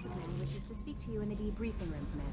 Commander wishes to speak to you in the debriefing room, Commander.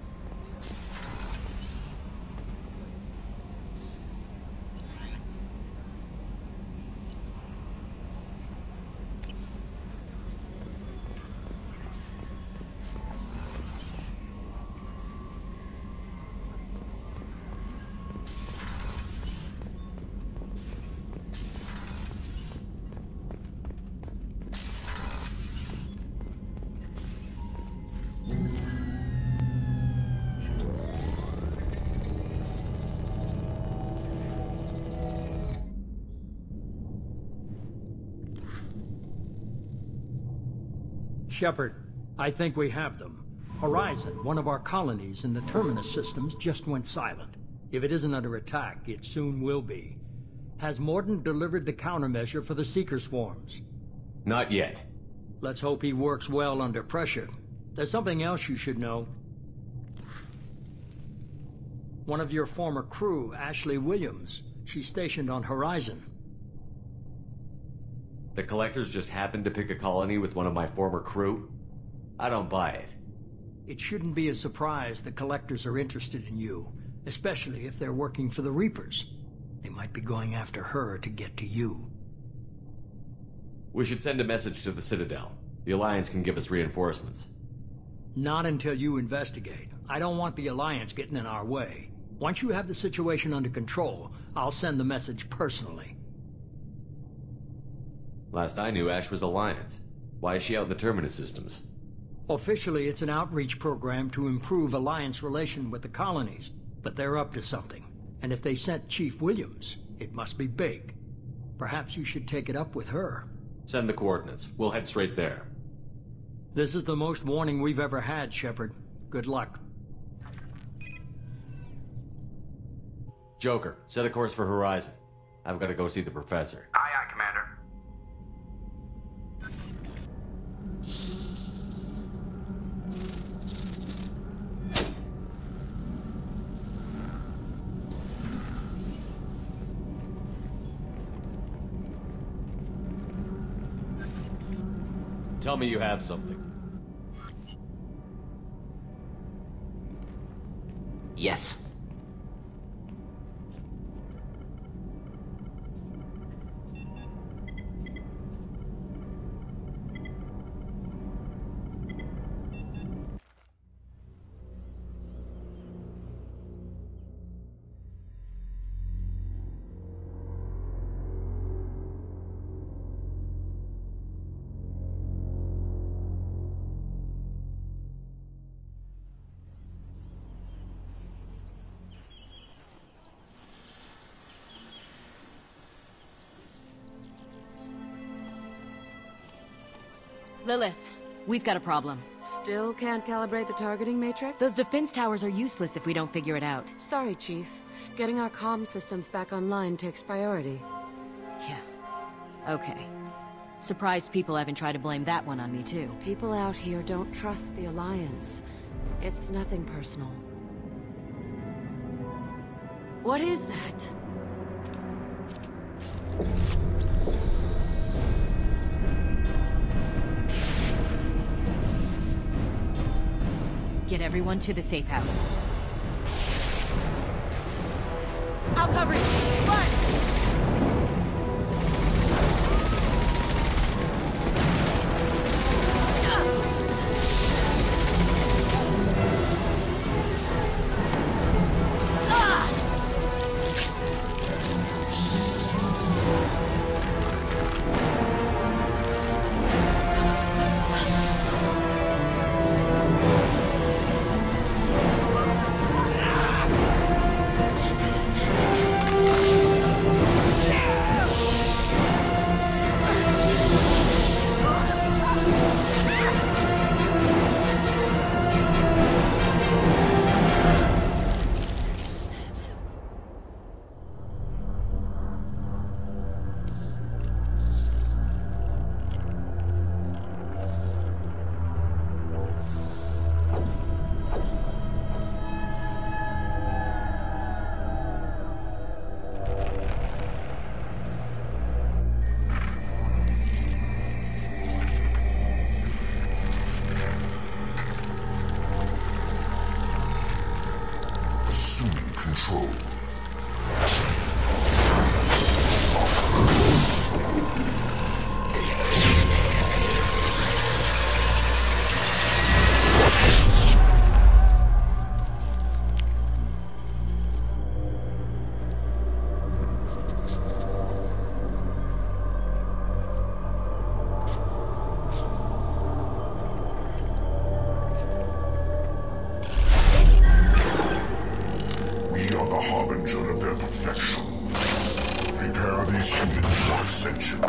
Shepard, I think we have them. Horizon, one of our colonies in the Terminus systems, just went silent. If it isn't under attack, it soon will be. Has Mordin delivered the countermeasure for the Seeker swarms? Not yet. Let's hope he works well under pressure. There's something else you should know. One of your former crew, Ashley Williams, she's stationed on Horizon. The Collectors just happened to pick a colony with one of my former crew? I don't buy it. It shouldn't be a surprise the Collectors are interested in you, especially if they're working for the Reapers. They might be going after her to get to you. We should send a message to the Citadel. The Alliance can give us reinforcements. Not until you investigate. I don't want the Alliance getting in our way. Once you have the situation under control, I'll send the message personally. Last I knew, Ash was Alliance. Why is she out in the Terminus systems? Officially, it's an outreach program to improve Alliance relation with the colonies, but they're up to something. And if they sent Chief Williams, it must be big. Perhaps you should take it up with her. Send the coordinates. We'll head straight there. This is the most warning we've ever had, Shepard. Good luck. Joker, set a course for Horizon. I've got to go see the Professor. Aye, aye, Commander. Tell me you have something. Yes. Lilith, we've got a problem. Still can't calibrate the targeting matrix? Those defense towers are useless if we don't figure it out. Sorry, Chief. Getting our comm systems back online takes priority. Yeah. Okay. Surprised people haven't tried to blame that one on me, too. People out here don't trust the Alliance. It's nothing personal. What is that? Get everyone to the safe house. I'll cover you! Run! control. We are the harbinger of their perfection. Prepare these humans for ascension.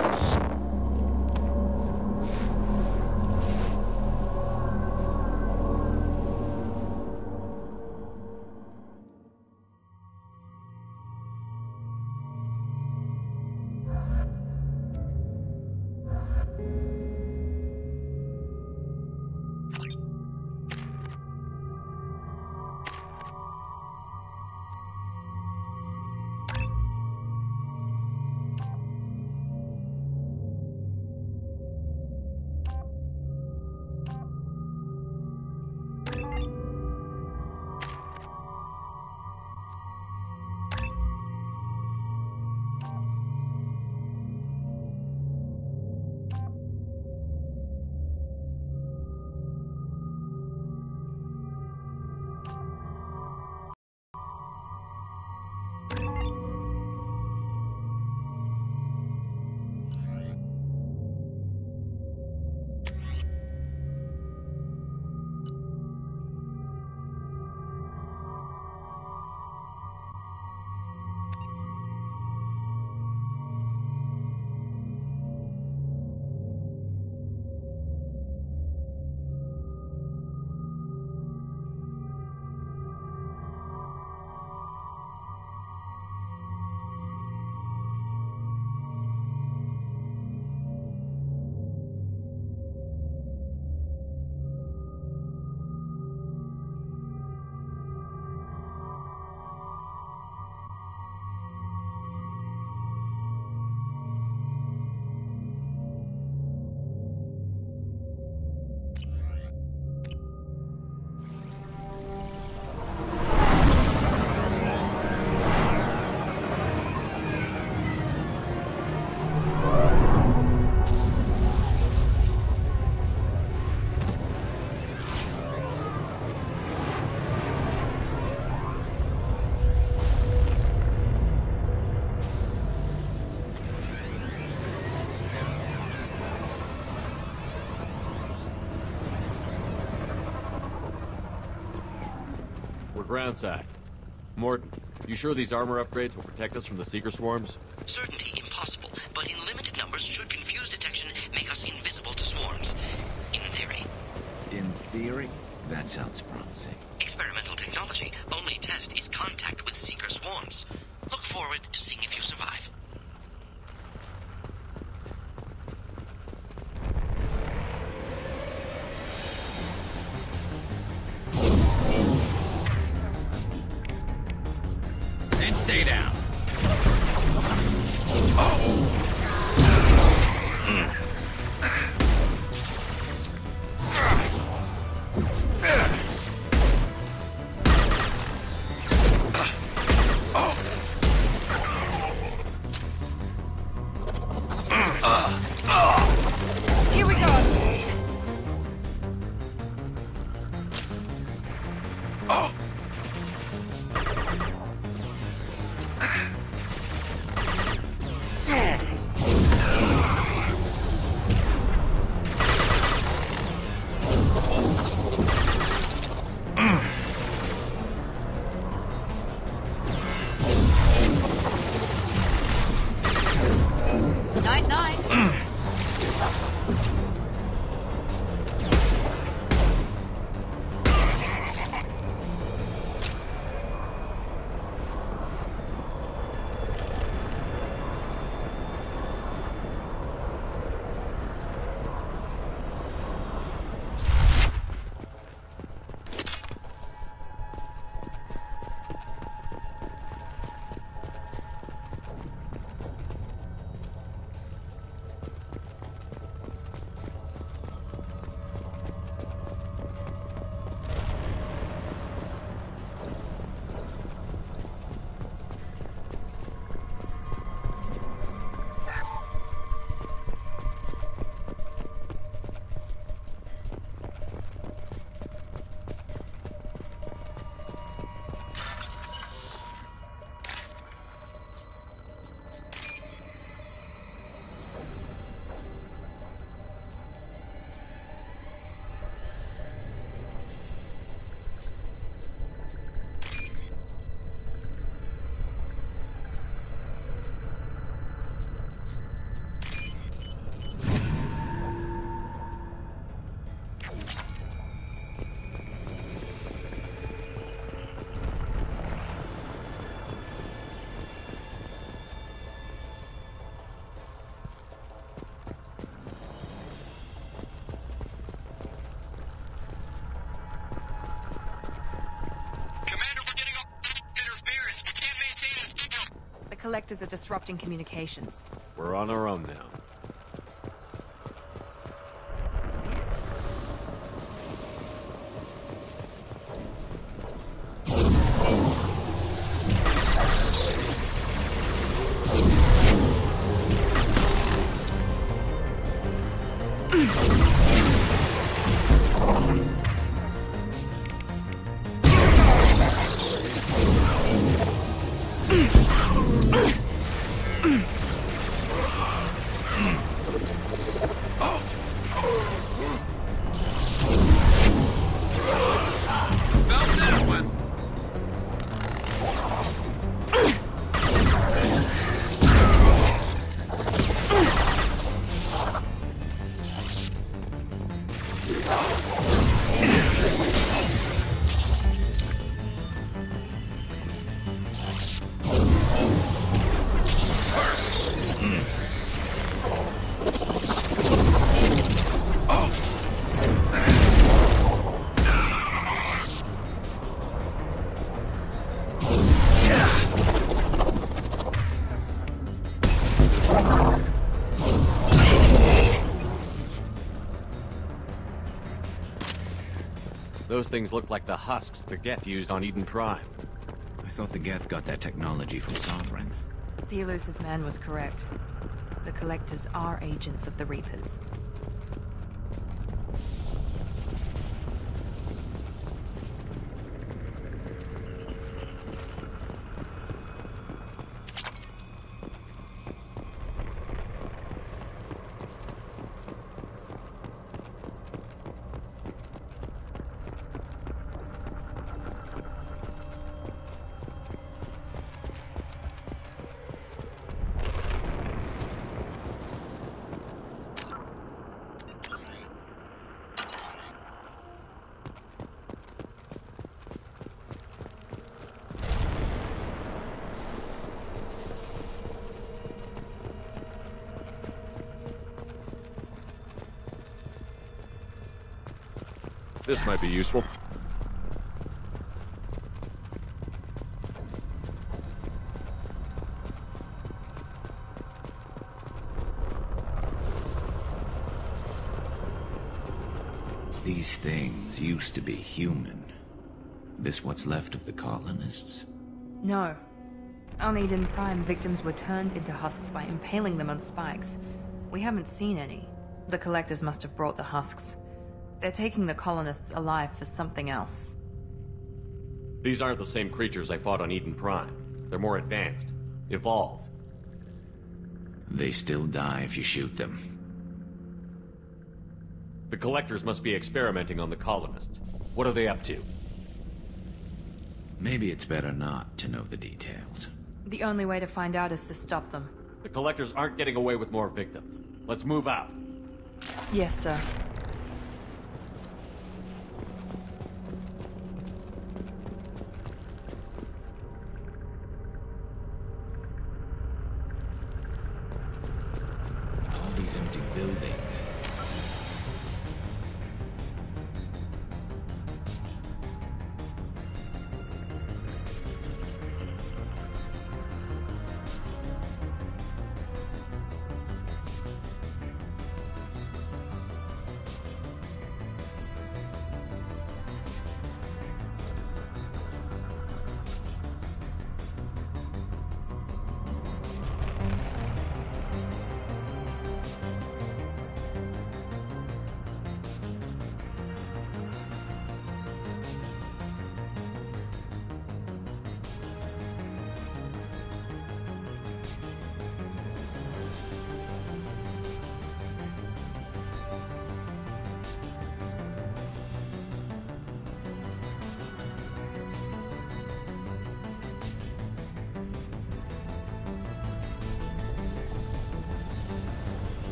Groundside. Morton, you sure these armor upgrades will protect us from the Seeker swarms? Certainty impossible, but in limited numbers should confuse detection, make us invisible to swarms. In theory. In theory? That sounds promising. Experimental technology. Only test is contact with Seeker swarms. Look forward to seeing if you survive. And stay down. Here we go. Night-night. Collectors are disrupting communications. We're on our own now. Those things look like the husks the Geth used on Eden Prime. I thought the Geth got that technology from Sovereign. The elusive man was correct. The Collectors are agents of the Reapers. This might be useful. These things used to be human. This what's left of the colonists? No. On Eden Prime, victims were turned into husks by impaling them on spikes. We haven't seen any. The Collectors must have brought the husks. They're taking the colonists alive for something else. These aren't the same creatures I fought on Eden Prime. They're more advanced. Evolved. They still die if you shoot them. The Collectors must be experimenting on the colonists. What are they up to? Maybe it's better not to know the details. The only way to find out is to stop them. The Collectors aren't getting away with more victims. Let's move out. Yes, sir. All these empty buildings.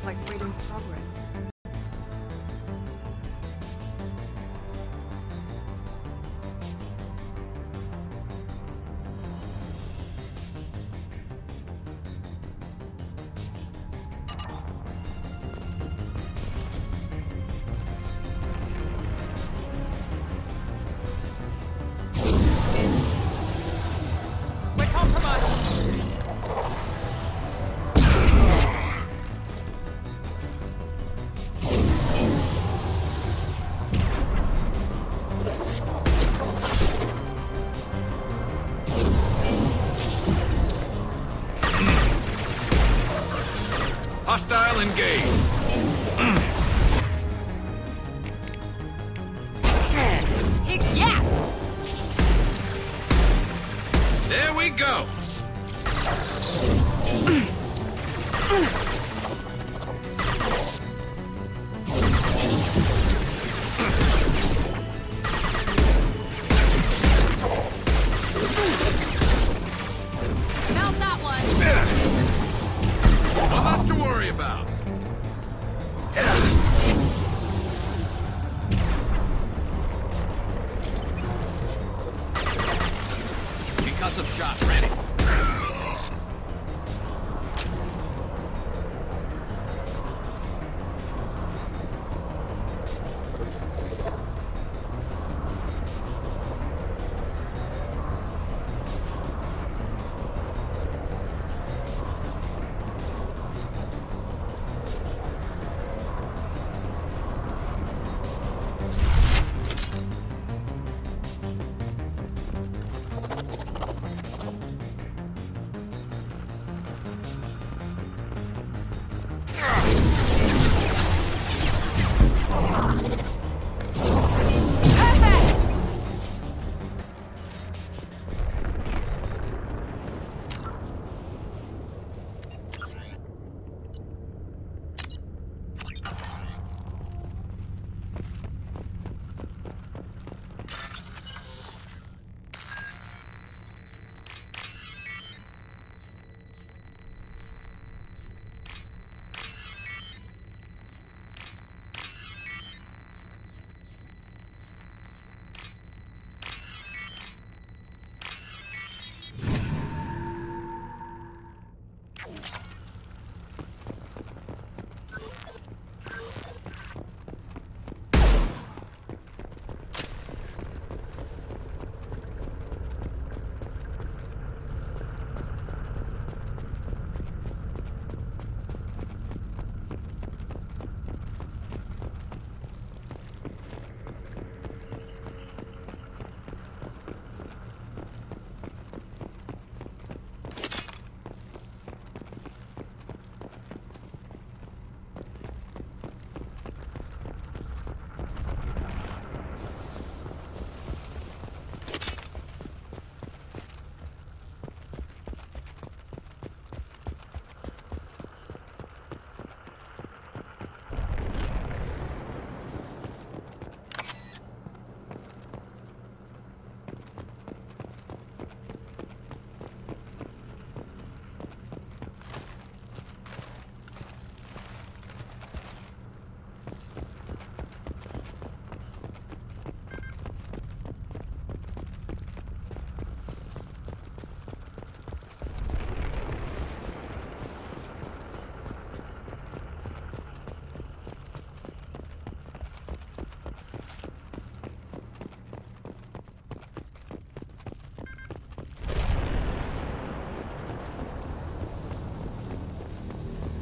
Like freedom's progress. Hostile engaged. Yes! There we go. Found that one! Nothing to worry about. Concussive shot ready.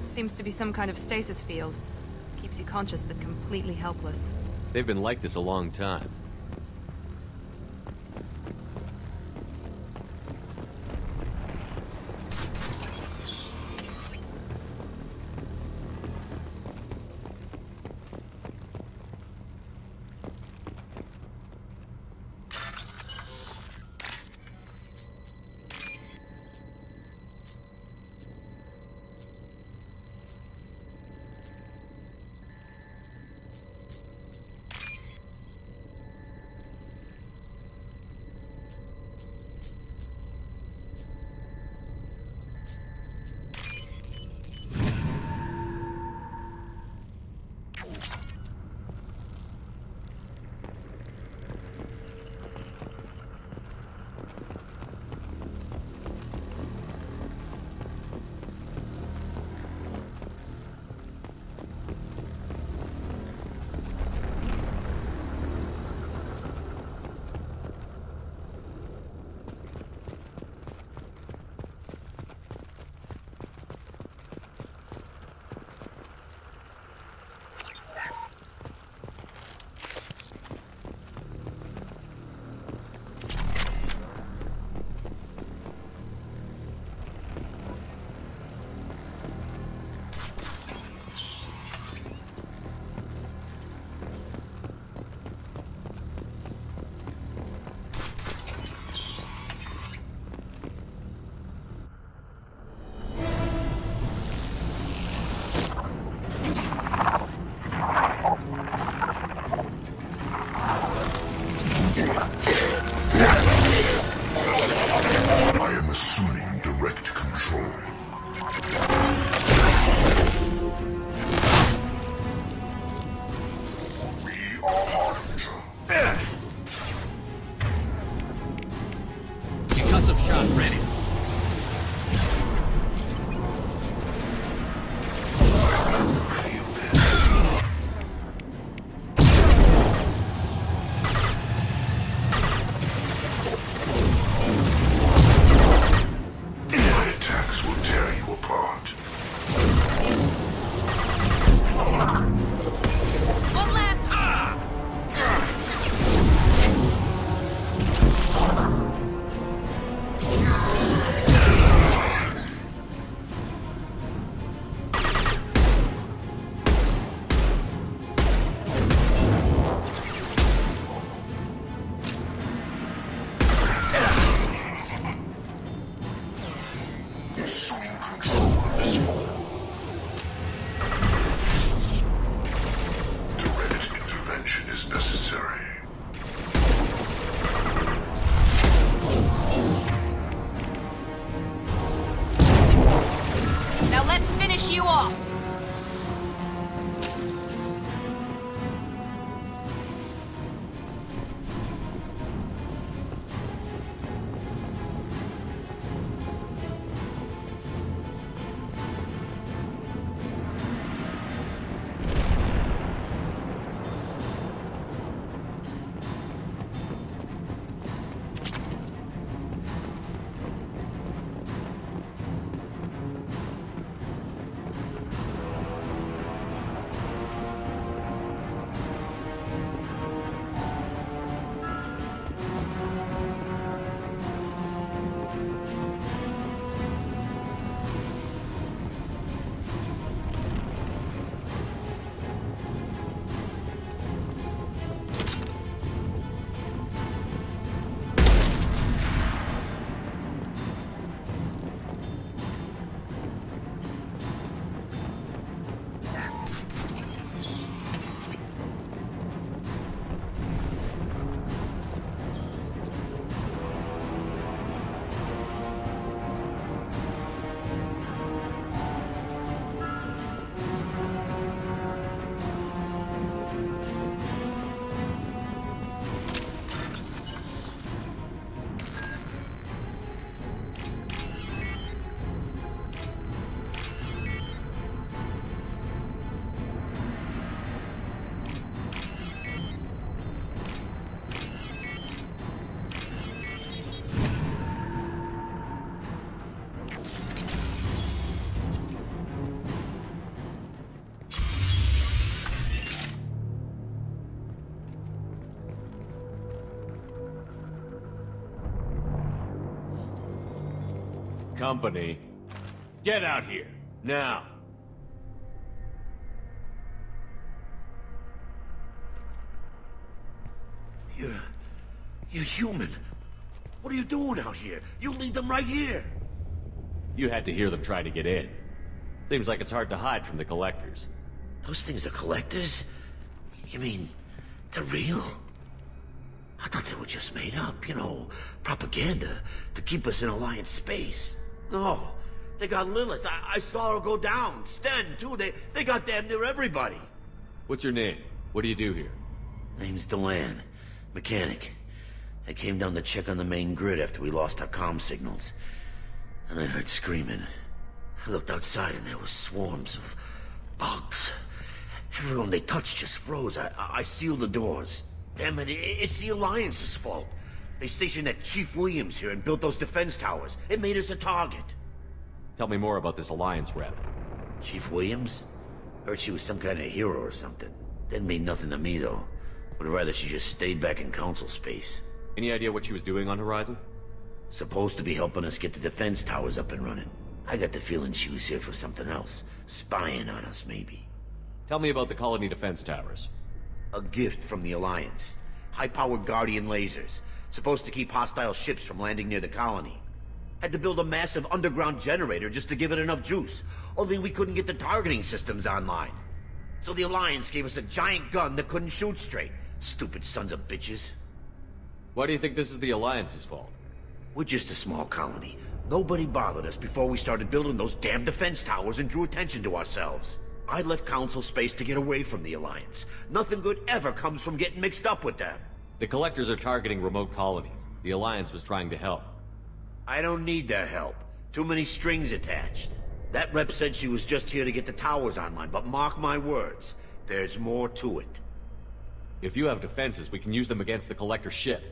Seems to be some kind of stasis field. Keeps you conscious but completely helpless. They've been like this a long time. Now let's finish you off! Company, get out here, now! You're human. What are you doing out here? You lead them right here. You had to hear them try to get in. Seems like it's hard to hide from the collectors. Those things are collectors? You mean, they're real? I thought they were just made up, you know, propaganda to keep us in Alliance space. No, they got Lilith. I saw her go down. Sten, too. They got damn near everybody. What's your name? What do you do here? Name's Delan. Mechanic. I came down to check on the main grid after we lost our comm signals. And I heard screaming. I looked outside and there were swarms of bugs. Everyone they touched just froze. I sealed the doors. Damn it, it's the Alliance's fault. They stationed that Chief Williams here and built those defense towers. It made us a target. Tell me more about this Alliance rep. Chief Williams? Heard she was some kind of hero or something. Didn't mean nothing to me, though. Would rather she just stayed back in Council space. Any idea what she was doing on Horizon? Supposed to be helping us get the defense towers up and running. I got the feeling she was here for something else. Spying on us, maybe. Tell me about the colony defense towers. A gift from the Alliance. High-powered Guardian lasers. Supposed to keep hostile ships from landing near the colony. Had to build a massive underground generator just to give it enough juice. Only we couldn't get the targeting systems online. So the Alliance gave us a giant gun that couldn't shoot straight. Stupid sons of bitches. Why do you think this is the Alliance's fault? We're just a small colony. Nobody bothered us before we started building those damn defense towers and drew attention to ourselves. I left Council space to get away from the Alliance. Nothing good ever comes from getting mixed up with them. The Collectors are targeting remote colonies. The Alliance was trying to help. I don't need their help. Too many strings attached. That rep said she was just here to get the towers online, but mark my words, there's more to it. If you have defenses, we can use them against the Collector ship.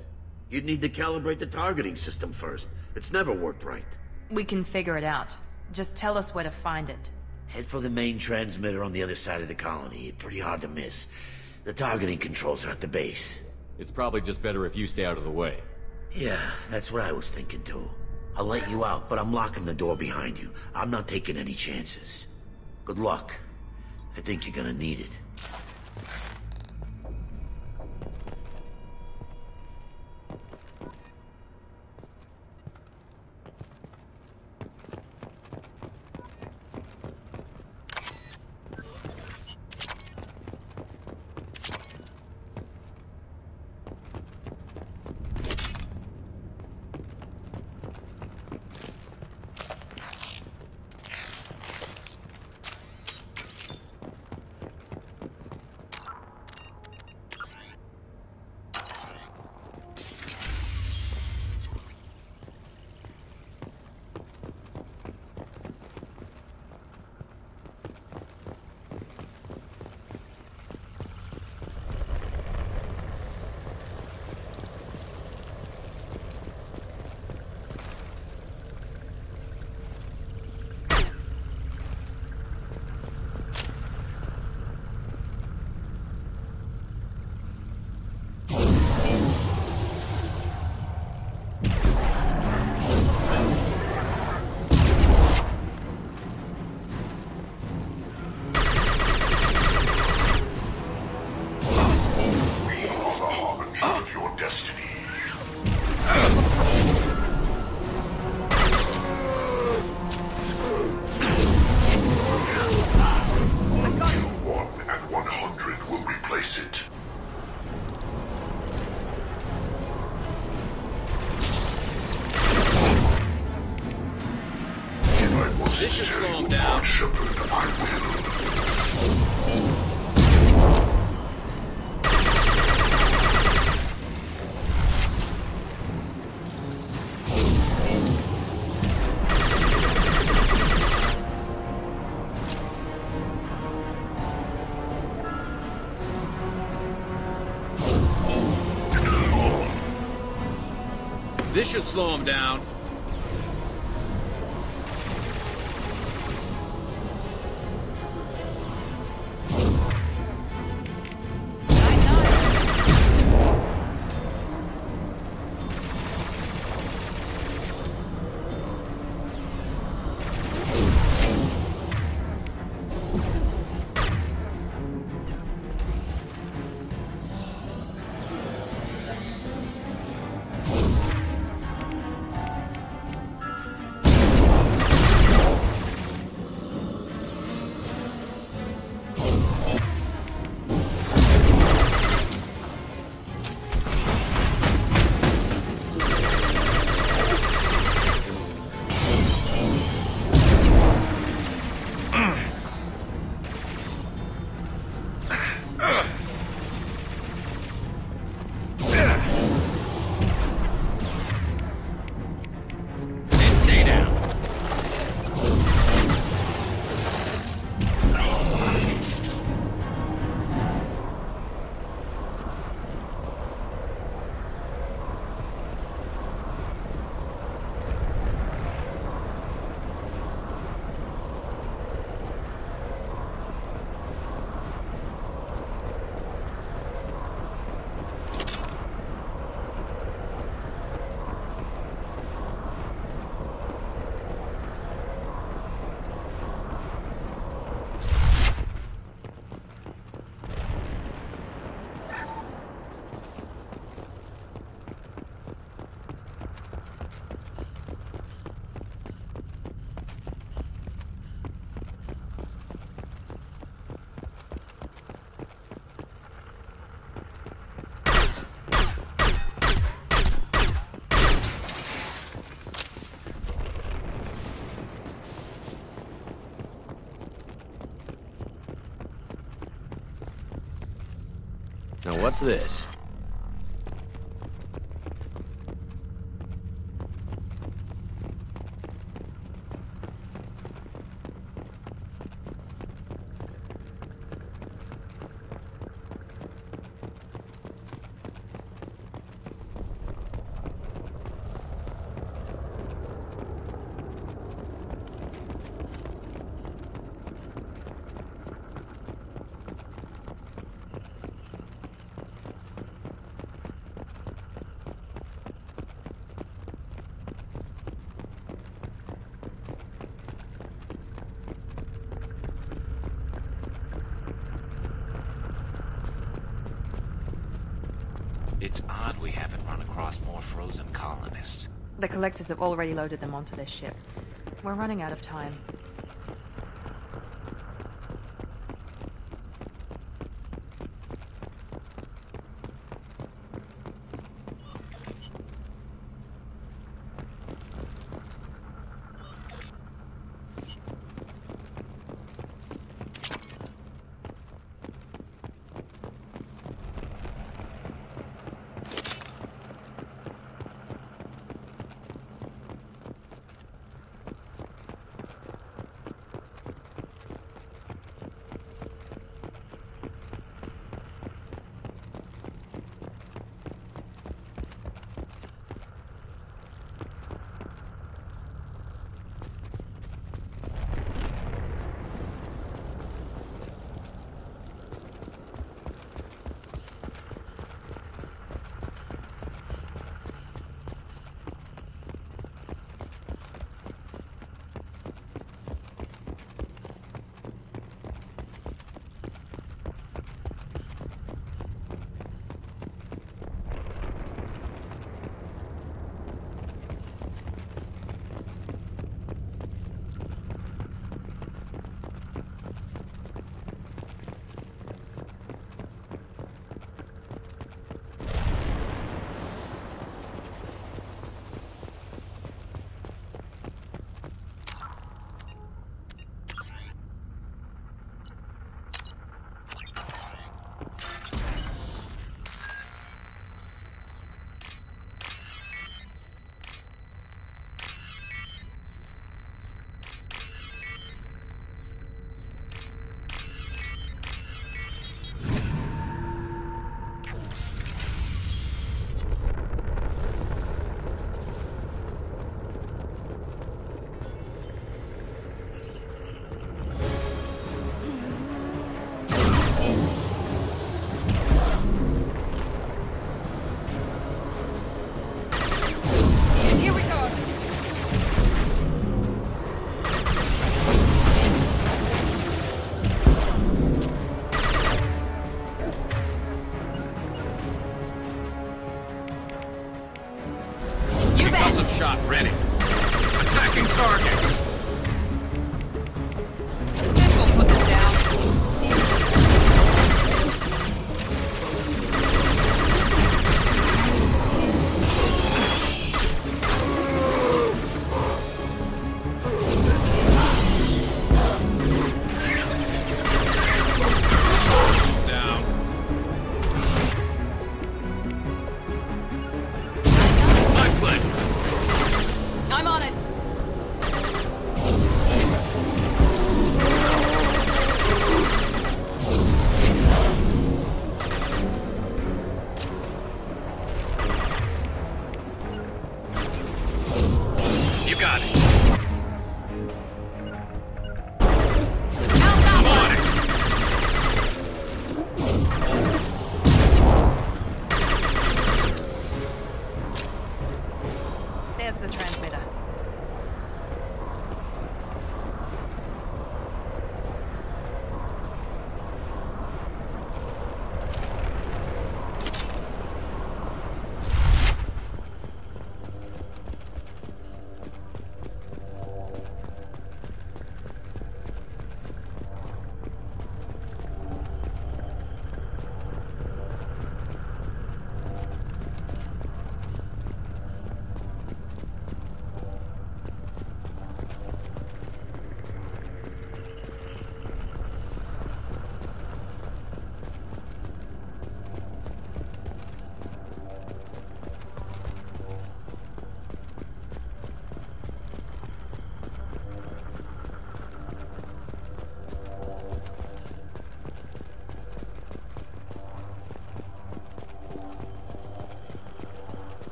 You'd need to calibrate the targeting system first. It's never worked right. We can figure it out. Just tell us where to find it. Head for the main transmitter on the other side of the colony. Pretty hard to miss. The targeting controls are at the base. It's probably just better if you stay out of the way. Yeah, that's what I was thinking too. I'll let you out, but I'm locking the door behind you. I'm not taking any chances. Good luck. I think you're gonna need it. down. Shepherd, I will. This should slow him down. Now what's this? It's odd we haven't run across more frozen colonists. The collectors have already loaded them onto their ship. We're running out of time.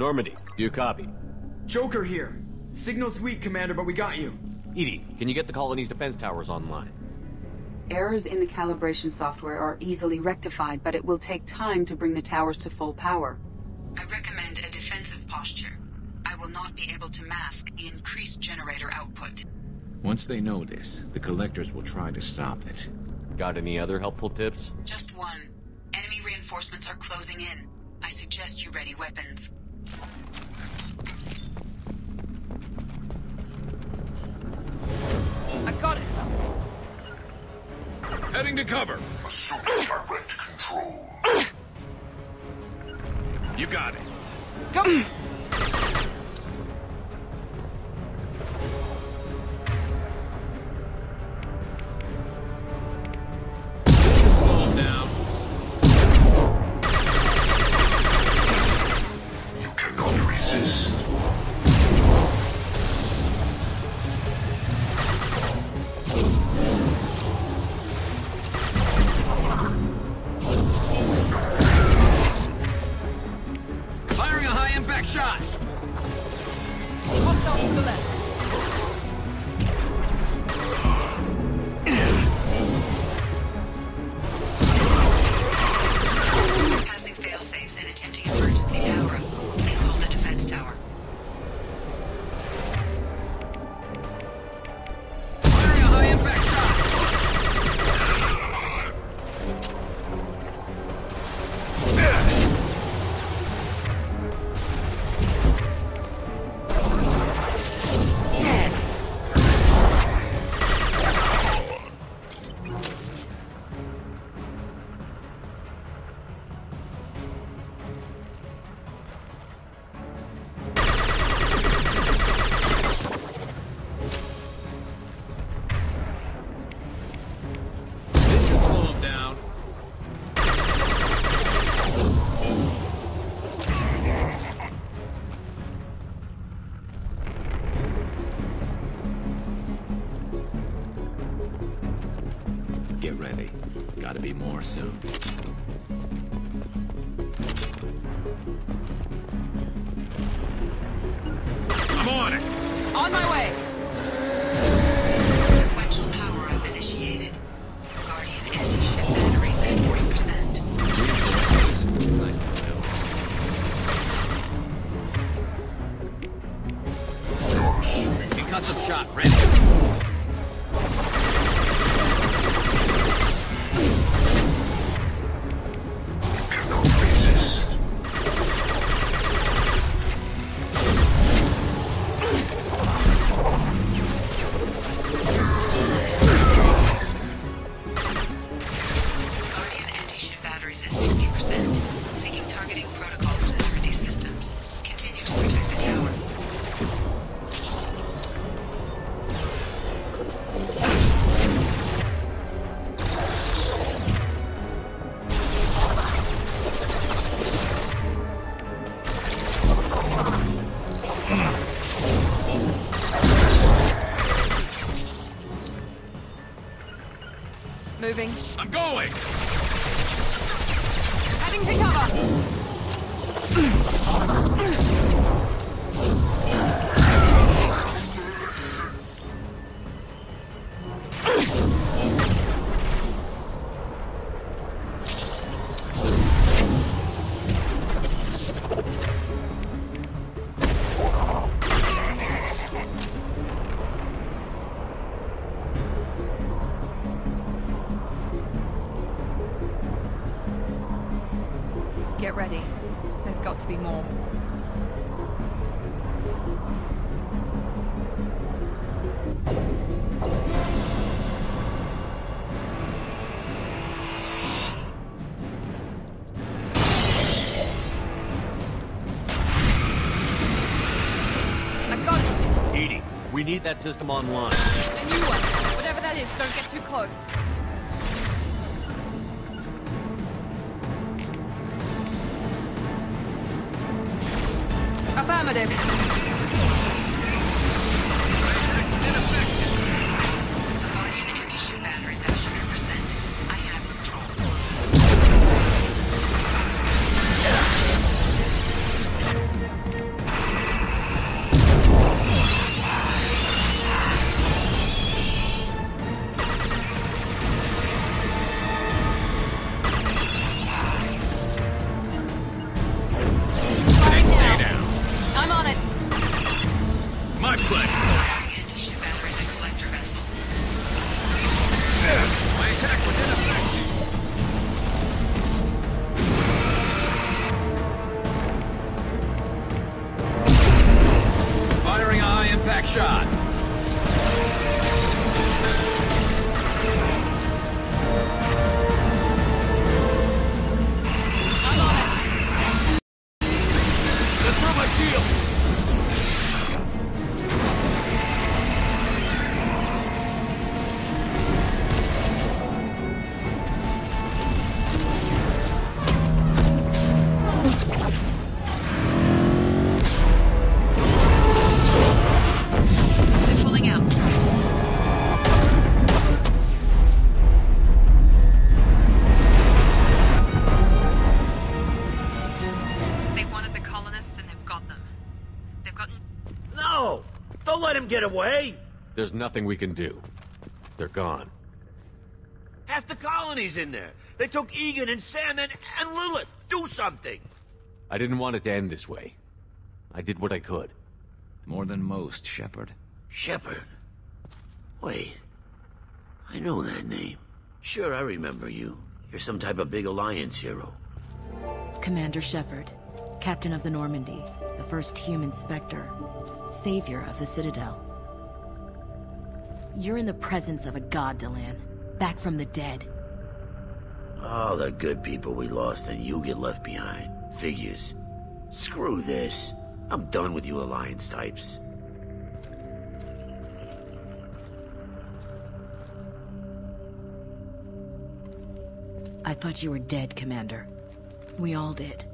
Normandy, do you copy? Joker here. Signal's weak, Commander, but we got you. Edie, can you get the colony's defense towers online? Errors in the calibration software are easily rectified, but it will take time to bring the towers to full power. I recommend a defensive posture. I will not be able to mask the increased generator output. Once they know this, the Collectors will try to stop it. Got any other helpful tips? Just one. Enemy reinforcements are closing in. I suggest you ready weapons. I got it. Heading to cover. Assuming direct control. You got it. Go! Slow him down. You cannot resist. Firing a high-impact shot. Hostile to the left. Passing fail-safes and attempting emergency power-up. Please hold the defense tower. Firing a high-impact shot. This should slow him down. Get ready. Gotta be more soon. I'm on it. On my way. Sequential power-up initiated. Guardian anti-ship batteries at 40%. Nice to know. You're assuming Concussive shot ready. you cannot resist. Guardian anti-ship batteries at 60%. Seeking targeting protocols to enter these systems. Continue to protect the tower. Moving. I'm going. Heading to cover. Get ready. There's got to be more. I got it. Edie, we need that system online. A new one. Whatever that is, don't get too close. Affirmative. Guardian anti-ship batteries at 100%. I have control. Back shot! I'm on it! Let's throw my shield! They're pulling out. They wanted the colonists and they've got them. They've gotten... No! Don't let him get away! There's nothing we can do. They're gone. Half the colony's in there. They took Egan and Sam and Lilith. Do something! I didn't want it to end this way. I did what I could. More than most, Shepard. Shepard? Wait. I know that name. Sure, I remember you. You're some type of big Alliance hero. Commander Shepard, Captain of the Normandy, the first human Spectre, savior of the Citadel. You're in the presence of a god, Delan, back from the dead. All the good people we lost and you get left behind. Figures. Screw this. I'm done with you Alliance types. I thought you were dead, Commander. We all did.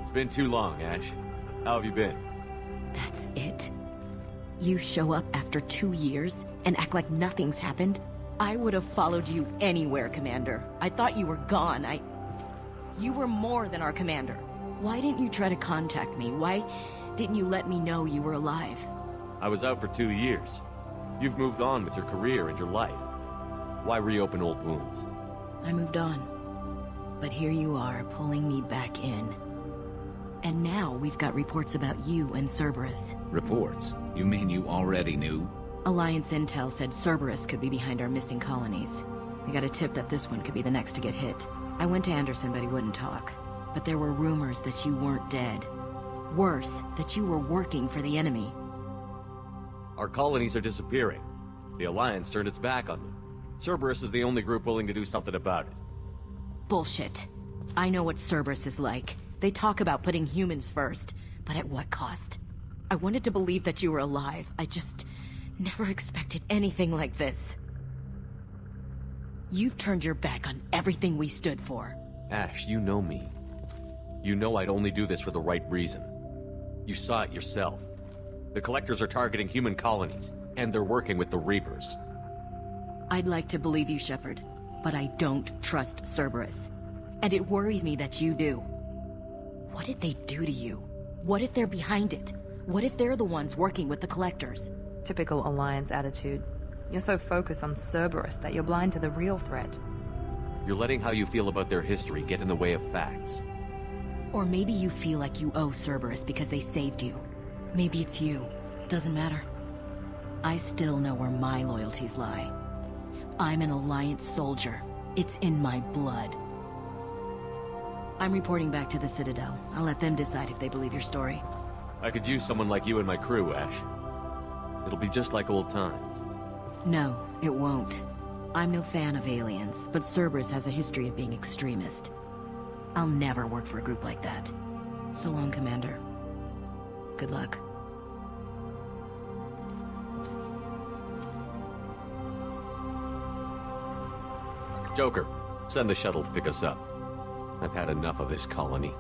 It's been too long, Ash. How have you been? That's it? You show up after 2 years and act like nothing's happened? I would have followed you anywhere, Commander. I thought you were gone. You were more than our commander. Why didn't you try to contact me? Why didn't you let me know you were alive? I was out for 2 years. You've moved on with your career and your life. Why reopen old wounds? I moved on. But here you are, pulling me back in. And now we've got reports about you and Cerberus. Reports? You mean you already knew? Alliance intel said Cerberus could be behind our missing colonies. We got a tip that this one could be the next to get hit. I went to Anderson, but he wouldn't talk. But there were rumors that you weren't dead. Worse, that you were working for the enemy. Our colonies are disappearing. The Alliance turned its back on them. Cerberus is the only group willing to do something about it. Bullshit. I know what Cerberus is like. They talk about putting humans first, but at what cost? I wanted to believe that you were alive. I just never expected anything like this. You've turned your back on everything we stood for. Ash, you know me. You know I'd only do this for the right reason. You saw it yourself. The Collectors are targeting human colonies, and they're working with the Reapers. I'd like to believe you, Shepard, but I don't trust Cerberus. And it worries me that you do. What did they do to you? What if they're behind it? What if they're the ones working with the Collectors? Typical Alliance attitude. You're so focused on Cerberus that you're blind to the real threat. You're letting how you feel about their history get in the way of facts. Or maybe you feel like you owe Cerberus because they saved you. Maybe it's you. Doesn't matter. I still know where my loyalties lie. I'm an Alliance soldier. It's in my blood. I'm reporting back to the Citadel. I'll let them decide if they believe your story. I could use someone like you in my crew, Ash. It'll be just like old times. No, it won't. I'm no fan of aliens, but Cerberus has a history of being extremist. I'll never work for a group like that. So long, Commander. Good luck. Joker, send the shuttle to pick us up. I've had enough of this colony.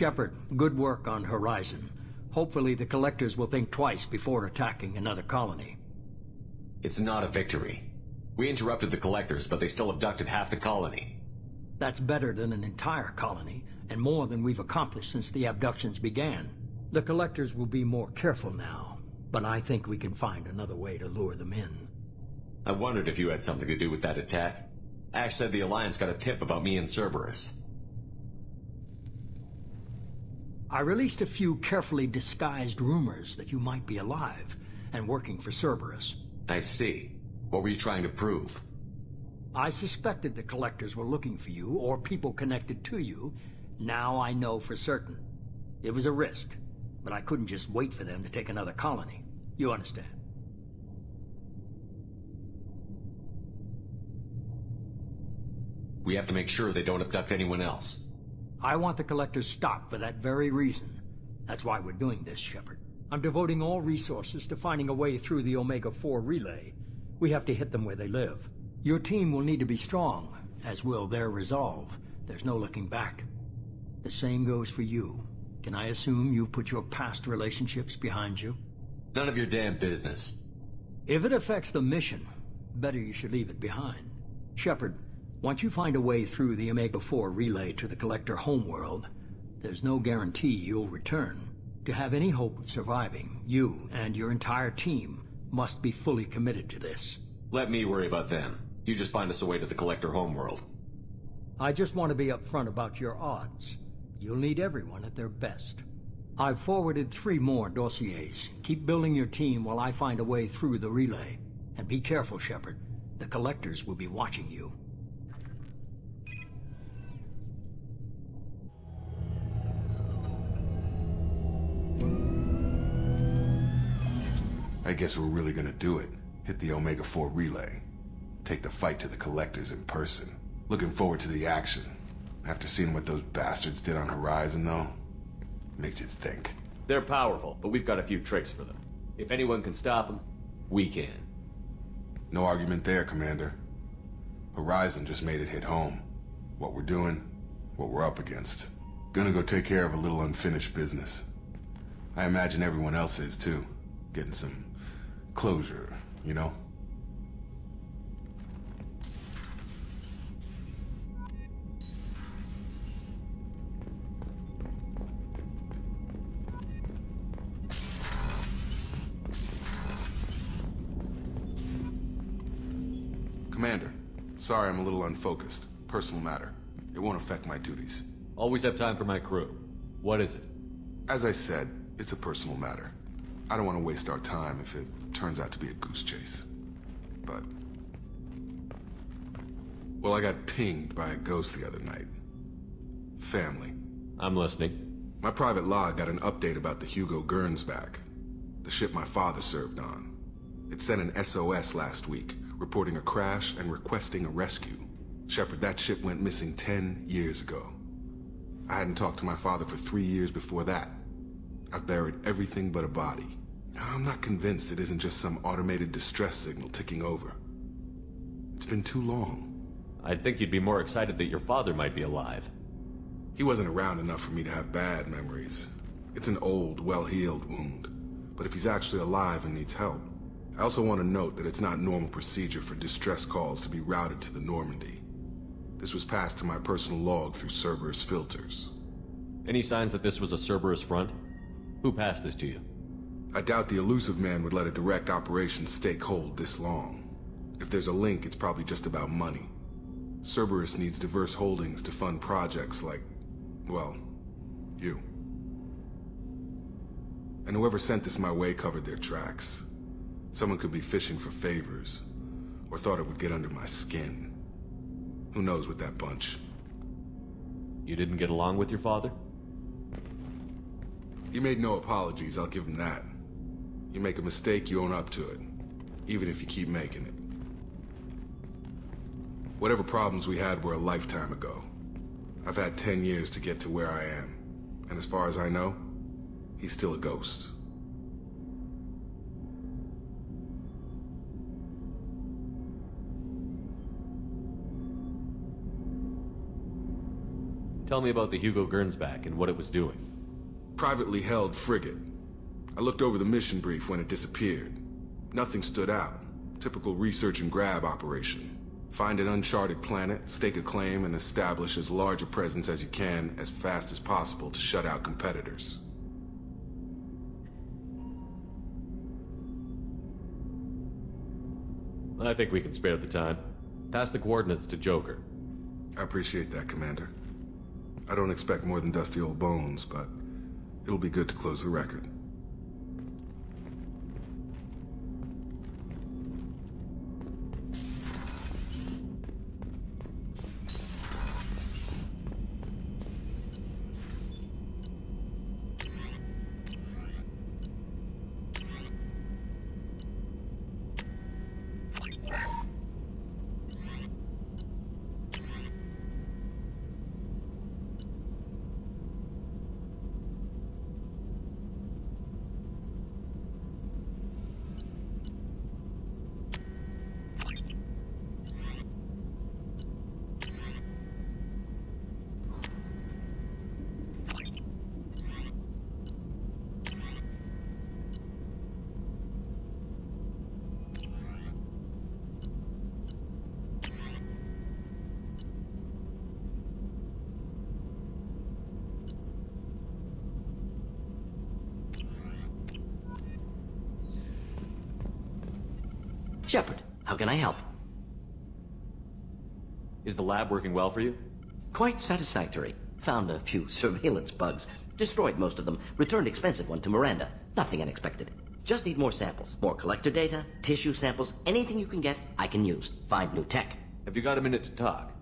Shepard, good work on Horizon. Hopefully the Collectors will think twice before attacking another colony. It's not a victory. We interrupted the Collectors, but they still abducted half the colony. That's better than an entire colony, and more than we've accomplished since the abductions began. The Collectors will be more careful now, but I think we can find another way to lure them in. I wondered if you had something to do with that attack. Ash said the Alliance got a tip about me and Cerberus. I released a few carefully disguised rumors that you might be alive and working for Cerberus. I see. What were you trying to prove? I suspected the Collectors were looking for you, or people connected to you. Now I know for certain. It was a risk, but I couldn't just wait for them to take another colony. You understand? We have to make sure they don't abduct anyone else. I want the Collectors stopped for that very reason. That's why we're doing this, Shepard. I'm devoting all resources to finding a way through the Omega-4 relay. We have to hit them where they live. Your team will need to be strong, as will their resolve. There's no looking back. The same goes for you. Can I assume you've put your past relationships behind you? None of your damn business. If it affects the mission, better you should leave it behind. Shepard, once you find a way through the Omega-4 relay to the Collector homeworld, there's no guarantee you'll return. To have any hope of surviving, you and your entire team must be fully committed to this. Let me worry about them. You just find us a way to the Collector homeworld. I just want to be upfront about your odds. You'll need everyone at their best. I've forwarded 3 more dossiers. Keep building your team while I find a way through the relay. And be careful, Shepard. The Collectors will be watching you. I guess we're really gonna do it. Hit the Omega-4 relay. Take the fight to the Collectors in person. Looking forward to the action. After seeing what those bastards did on Horizon, though, makes you think. They're powerful, but we've got a few tricks for them. If anyone can stop them, we can. No argument there, Commander. Horizon just made it hit home. What we're doing, what we're up against. Gonna go take care of a little unfinished business. I imagine everyone else is, too. Getting some closure, you know? Commander, sorry I'm a little unfocused. Personal matter. It won't affect my duties. Always have time for my crew. What is it? As I said, it's a personal matter. I don't want to waste our time if it turns out to be a goose chase. But... well, I got pinged by a ghost the other night. Family. I'm listening. My private log got an update about the Hugo Gernsback, the ship my father served on. It sent an SOS last week, reporting a crash and requesting a rescue. Shepard, that ship went missing 10 years ago. I hadn't talked to my father for 3 years before that. I've buried everything but a body. I'm not convinced it isn't just some automated distress signal ticking over. It's been too long. I'd think you'd be more excited that your father might be alive. He wasn't around enough for me to have bad memories. It's an old, well-healed wound. But if he's actually alive and needs help, I also want to note that it's not normal procedure for distress calls to be routed to the Normandy. This was passed to my personal log through Cerberus filters. Any signs that this was a Cerberus front? Who passed this to you? I doubt the elusive man would let a direct operation stake hold this long. If there's a link, it's probably just about money. Cerberus needs diverse holdings to fund projects like, well, you. And whoever sent this my way covered their tracks. Someone could be fishing for favors, or thought it would get under my skin. Who knows with that bunch? You didn't get along with your father? He made no apologies, I'll give him that. You make a mistake, you own up to it. Even if you keep making it. Whatever problems we had were a lifetime ago. I've had 10 years to get to where I am. And as far as I know, he's still a ghost. Tell me about the Hugo Gernsback and what it was doing. Privately held frigate. I looked over the mission brief when it disappeared. Nothing stood out. Typical research and grab operation. Find an uncharted planet, stake a claim, and establish as large a presence as you can as fast as possible to shut out competitors. I think we can spare the time. Pass the coordinates to Joker. I appreciate that, Commander. I don't expect more than dusty old bones, but it'll be good to close the record. Shepard, how can I help? Is the lab working well for you? Quite satisfactory. Found a few surveillance bugs. Destroyed most of them. Returned expensive one to Miranda. Nothing unexpected. Just need more samples. More collector data, tissue samples, anything you can get, I can use. Find new tech. Have you got a minute to talk?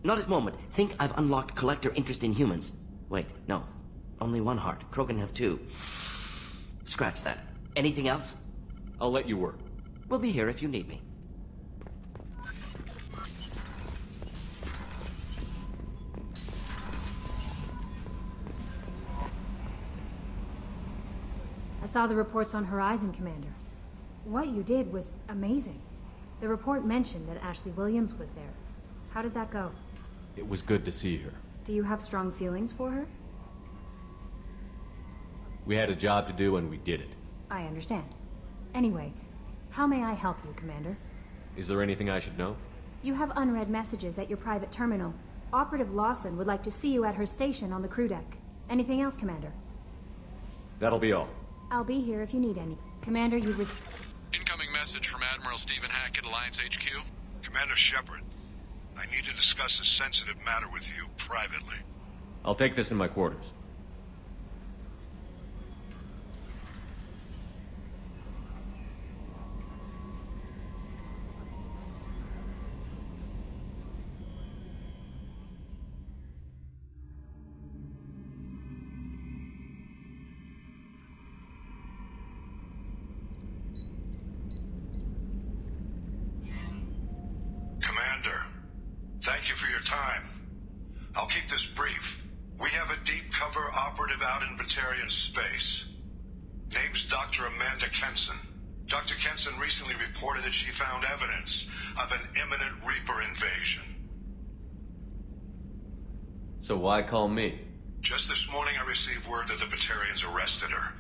Not at the moment. Think I've unlocked collector interest in humans. Wait, no. Only one heart. Krogan have two. Scratch that. Anything else? I'll let you work. We'll be here if you need me. I saw the reports on Horizon, Commander. What you did was amazing. The report mentioned that Ashley Williams was there. How did that go? It was good to see her. Do you have strong feelings for her? We had a job to do and we did it. I understand. Anyway, how may I help you, Commander? Is there anything I should know? You have unread messages at your private terminal. Operative Lawson would like to see you at her station on the crew deck. Anything else, Commander? That'll be all. I'll be here if you need any. Commander, you've Incoming message from Admiral Stephen Hackett, Alliance HQ. Commander Shepard, I need to discuss a sensitive matter with you privately. I'll take this in my quarters. Thank you for your time. I'll keep this brief. We have a deep cover operative out in Batarian space. Name's Dr. Amanda Kenson. Dr. Kenson recently reported that she found evidence of an imminent Reaper invasion. So why call me? Just this morning I received word that the Batarians arrested her.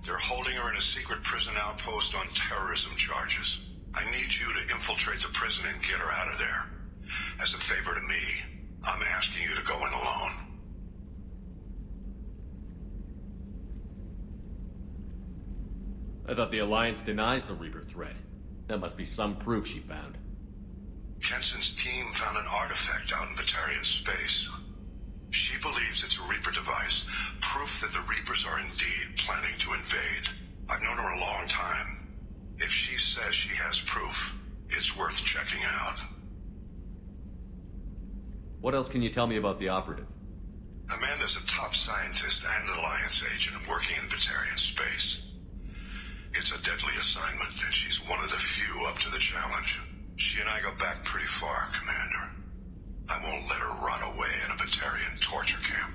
They're holding her in a secret prison outpost on terrorism charges. I need you to infiltrate the prison and get her out of there. As a favor to me, I'm asking you to go in alone. I thought the Alliance denies the Reaper threat. That must be some proof she found. Kenson's team found an artifact out in Batarian space. She believes it's a Reaper device, proof that the Reapers are indeed planning to invade. I've known her a long time. If she says she has proof, it's worth checking out. What else can you tell me about the operative? Amanda's a top scientist and Alliance agent working in Batarian space. It's a deadly assignment, and she's one of the few up to the challenge. She and I go back pretty far, Commander. I won't let her rot away in a Batarian torture camp.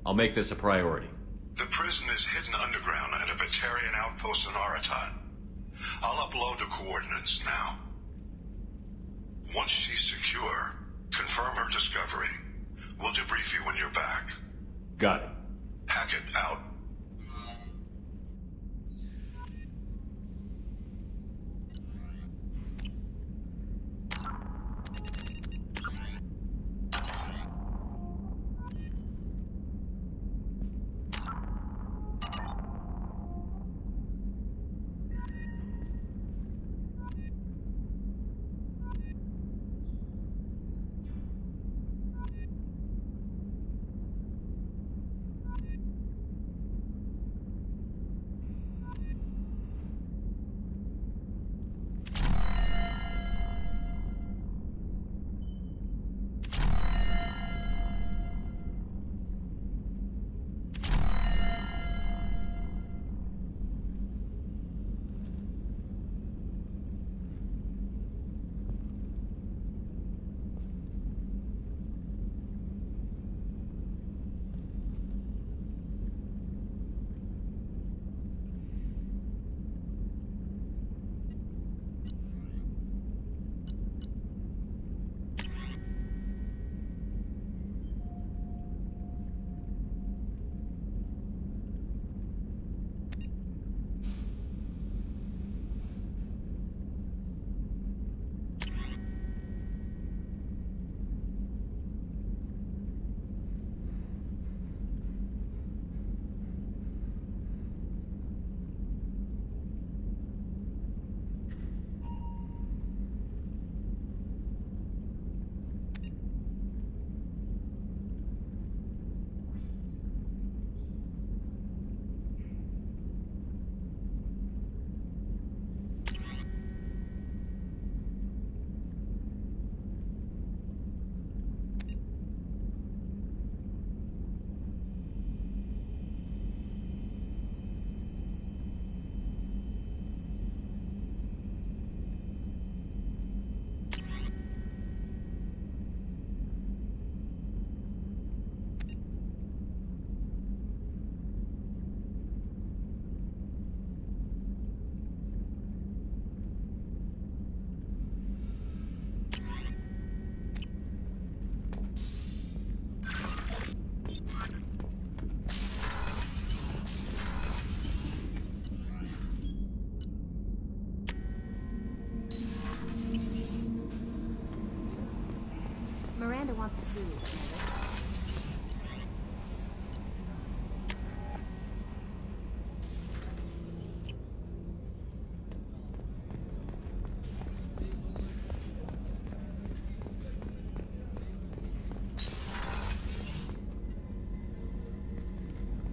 I'll make this a priority. The prison is hidden underground at a Batarian outpost in Aratat. I'll upload the coordinates now. Once she's secure, confirm her discovery. We'll debrief you when you're back. Got it. Hackett out. Miranda wants to see you, Commander.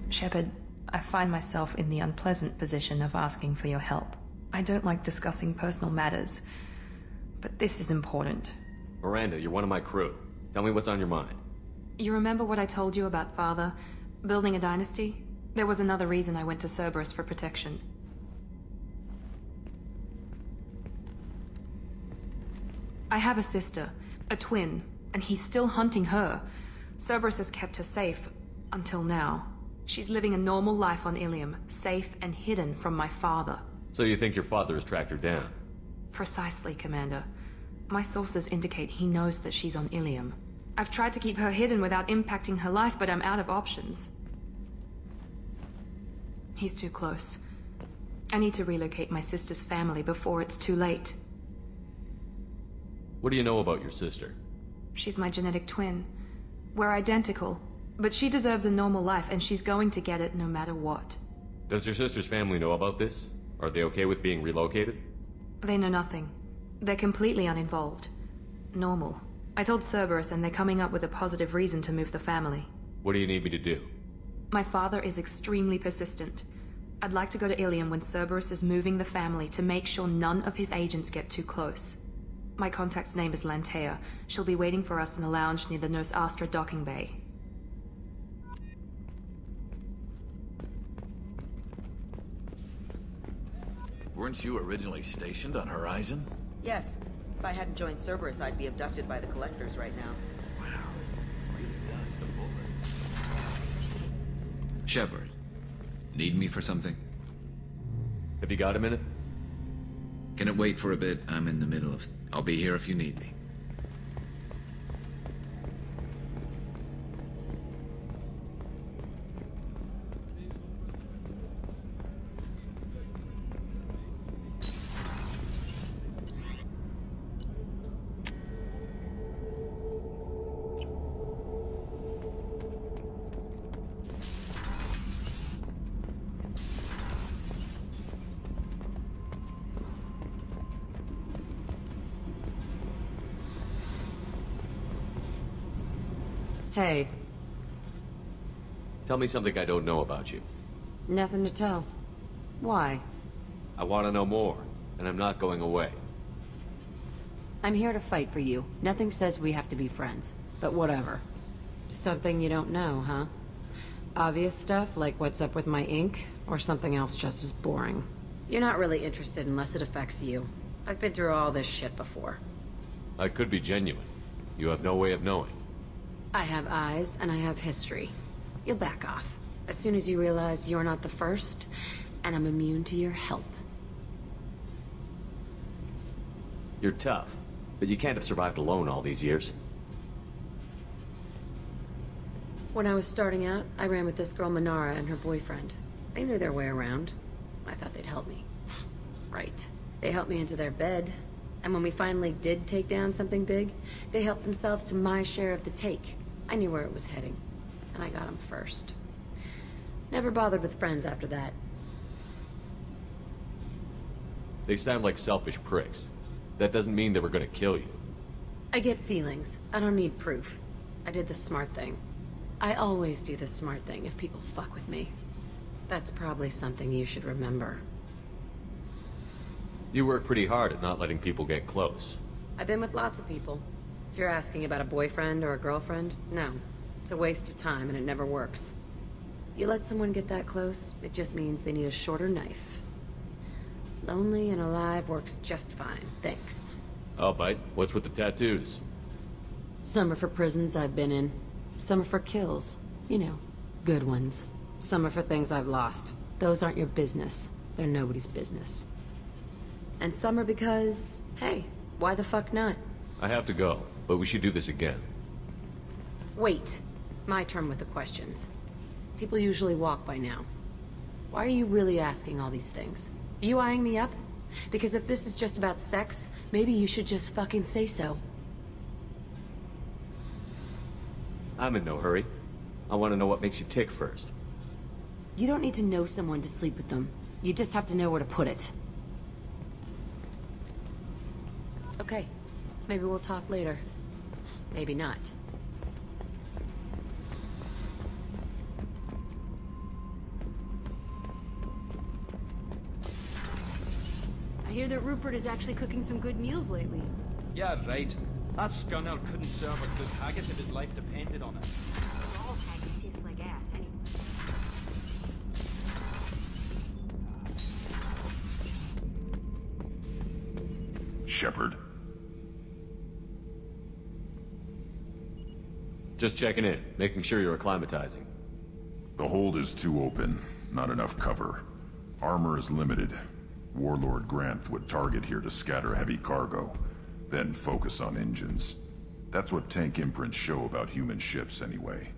Shepard, I find myself in the unpleasant position of asking for your help. I don't like discussing personal matters, but this is important. Miranda, you're one of my crew. Tell me what's on your mind. You remember what I told you about Father? Building a dynasty? There was another reason I went to Cerberus for protection. I have a sister, a twin, and he's still hunting her. Cerberus has kept her safe, until now. She's living a normal life on Ilium, safe and hidden from my father. So you think your father has tracked her down? Precisely, Commander. My sources indicate he knows that she's on Ilium. I've tried to keep her hidden without impacting her life, but I'm out of options. He's too close. I need to relocate my sister's family before it's too late. What do you know about your sister? She's my genetic twin. We're identical, but she deserves a normal life, and she's going to get it no matter what. Does your sister's family know about this? Are they okay with being relocated? They know nothing. They're completely uninvolved. Normal. I told Cerberus, and they're coming up with a positive reason to move the family. What do you need me to do? My father is extremely persistent. I'd like to go to Ilium when Cerberus is moving the family to make sure none of his agents get too close. My contact's name is Lantea. She'll be waiting for us in the lounge near the Nos Astra docking bay. Weren't you originally stationed on Horizon? Yes. If I hadn't joined Cerberus, I'd be abducted by the Collectors right now. Wow. Really does the bullet. Shepard, need me for something? Have you got a minute? Can it wait for a bit? I'm in the middle of... I'll be here if you need me. Hey. Tell me something I don't know about you. Nothing to tell. Why? I want to know more, and I'm not going away. I'm here to fight for you. Nothing says we have to be friends, but whatever. Something you don't know, huh? Obvious stuff, like what's up with my ink, or something else just as boring. You're not really interested unless it affects you. I've been through all this shit before. I could be genuine. You have no way of knowing. I have eyes, and I have history. You'll back off. As soon as you realize you're not the first, and I'm immune to your help. You're tough, but you can't have survived alone all these years. When I was starting out, I ran with this girl Minara and her boyfriend. They knew their way around. I thought they'd help me. Right. They helped me into their bed. And when we finally did take down something big, they helped themselves to my share of the take. I knew where it was heading. And I got them first. Never bothered with friends after that. They sound like selfish pricks. That doesn't mean they were gonna kill you. I get feelings. I don't need proof. I did the smart thing. I always do the smart thing if people fuck with me. That's probably something you should remember. You work pretty hard at not letting people get close. I've been with lots of people. If you're asking about a boyfriend or a girlfriend, no. It's a waste of time and it never works. You let someone get that close, it just means they need a shorter knife. Lonely and alive works just fine, thanks. I'll bite. What's with the tattoos? Some are for prisons I've been in. Some are for kills. You know, good ones. Some are for things I've lost. Those aren't your business. They're nobody's business. And some are because, hey, why the fuck not? I have to go, but we should do this again. Wait. My turn with the questions. People usually walk by now. Why are you really asking all these things? Are you eyeing me up? Because if this is just about sex, maybe you should just fucking say so. I'm in no hurry. I want to know what makes you tick first. You don't need to know someone to sleep with them. You just have to know where to put it. Okay. Maybe we'll talk later. Maybe not. I hear that Rupert is actually cooking some good meals lately. Yeah, right. That scunner couldn't serve a good haggis if his life depended on it. All haggis taste like ass anyway. Shepard. Just checking in, making sure you're acclimatizing. The hold is too open. Not enough cover. Armor is limited. Warlord Granth would target here to scatter heavy cargo, then focus on engines. That's what tank imprints show about human ships, anyway.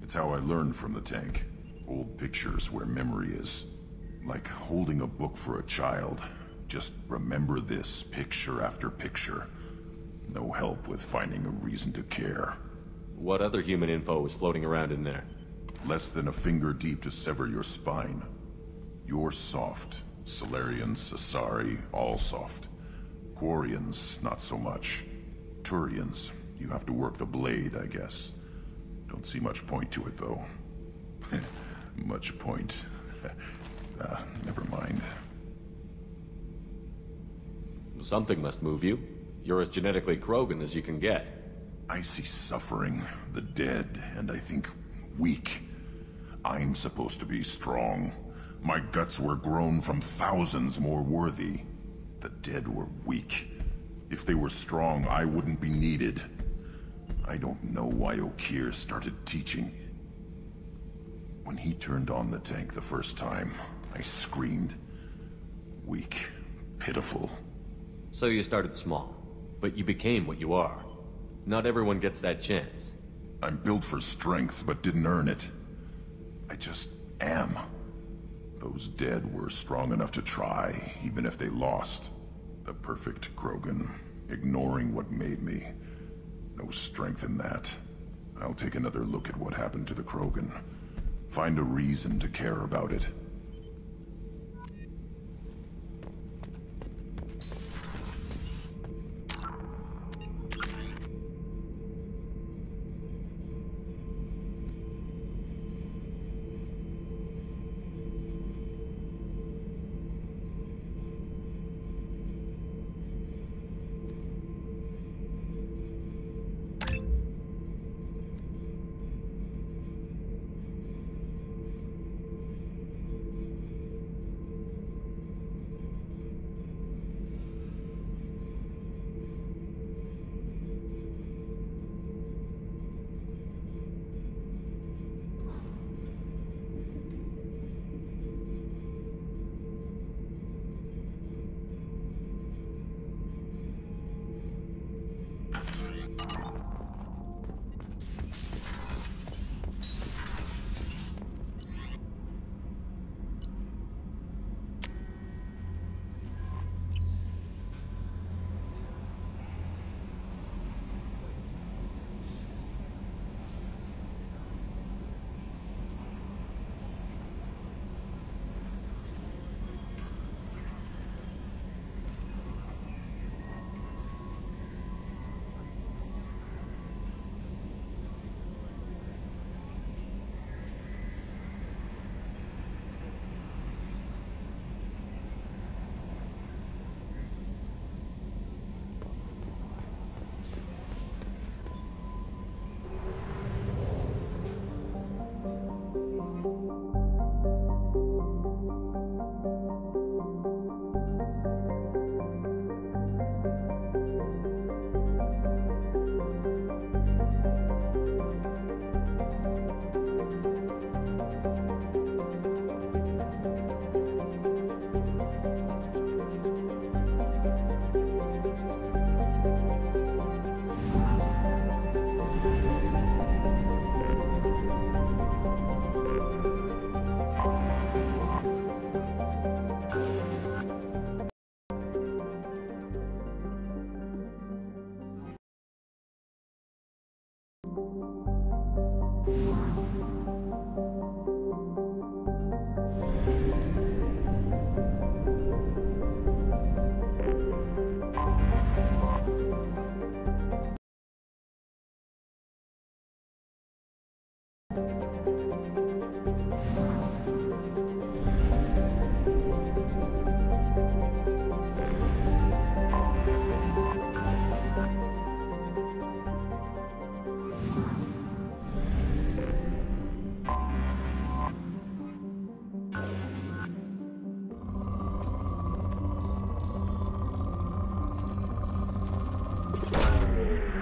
It's how I learned from the tank. Old pictures where memory is. Like holding a book for a child. Just remember this, picture after picture. No help with finding a reason to care. What other human info was floating around in there? Less than a finger deep to sever your spine. You're soft. Solarians, Asari, all soft. Quarians, not so much. Turians, you have to work the blade, I guess. Don't see much point to it, though. Much point. Never mind. Something must move you. You're as genetically Krogan as you can get. I see suffering, the dead, and I think weak. I'm supposed to be strong. My guts were grown from thousands more worthy. The dead were weak. If they were strong, I wouldn't be needed. I don't know why Okeer started teaching. When he turned on the tank the first time, I screamed. Weak. Pitiful. So you started small, but you became what you are. Not everyone gets that chance. I'm built for strength, but didn't earn it. I just am. Those dead were strong enough to try, even if they lost. The perfect Krogan, ignoring what made me. No strength in that. I'll take another look at what happened to the Krogan. Find a reason to care about it.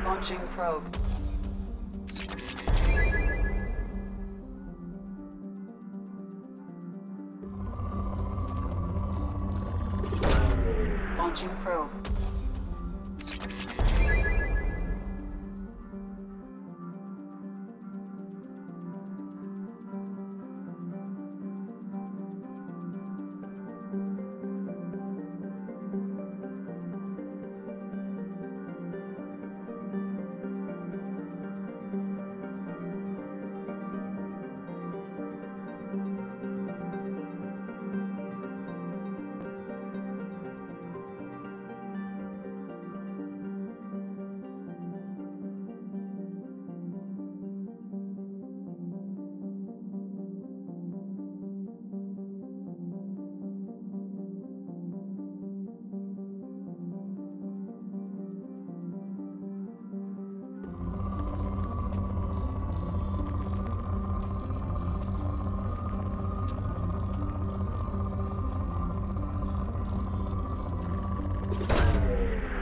Launching probe. Launching probe.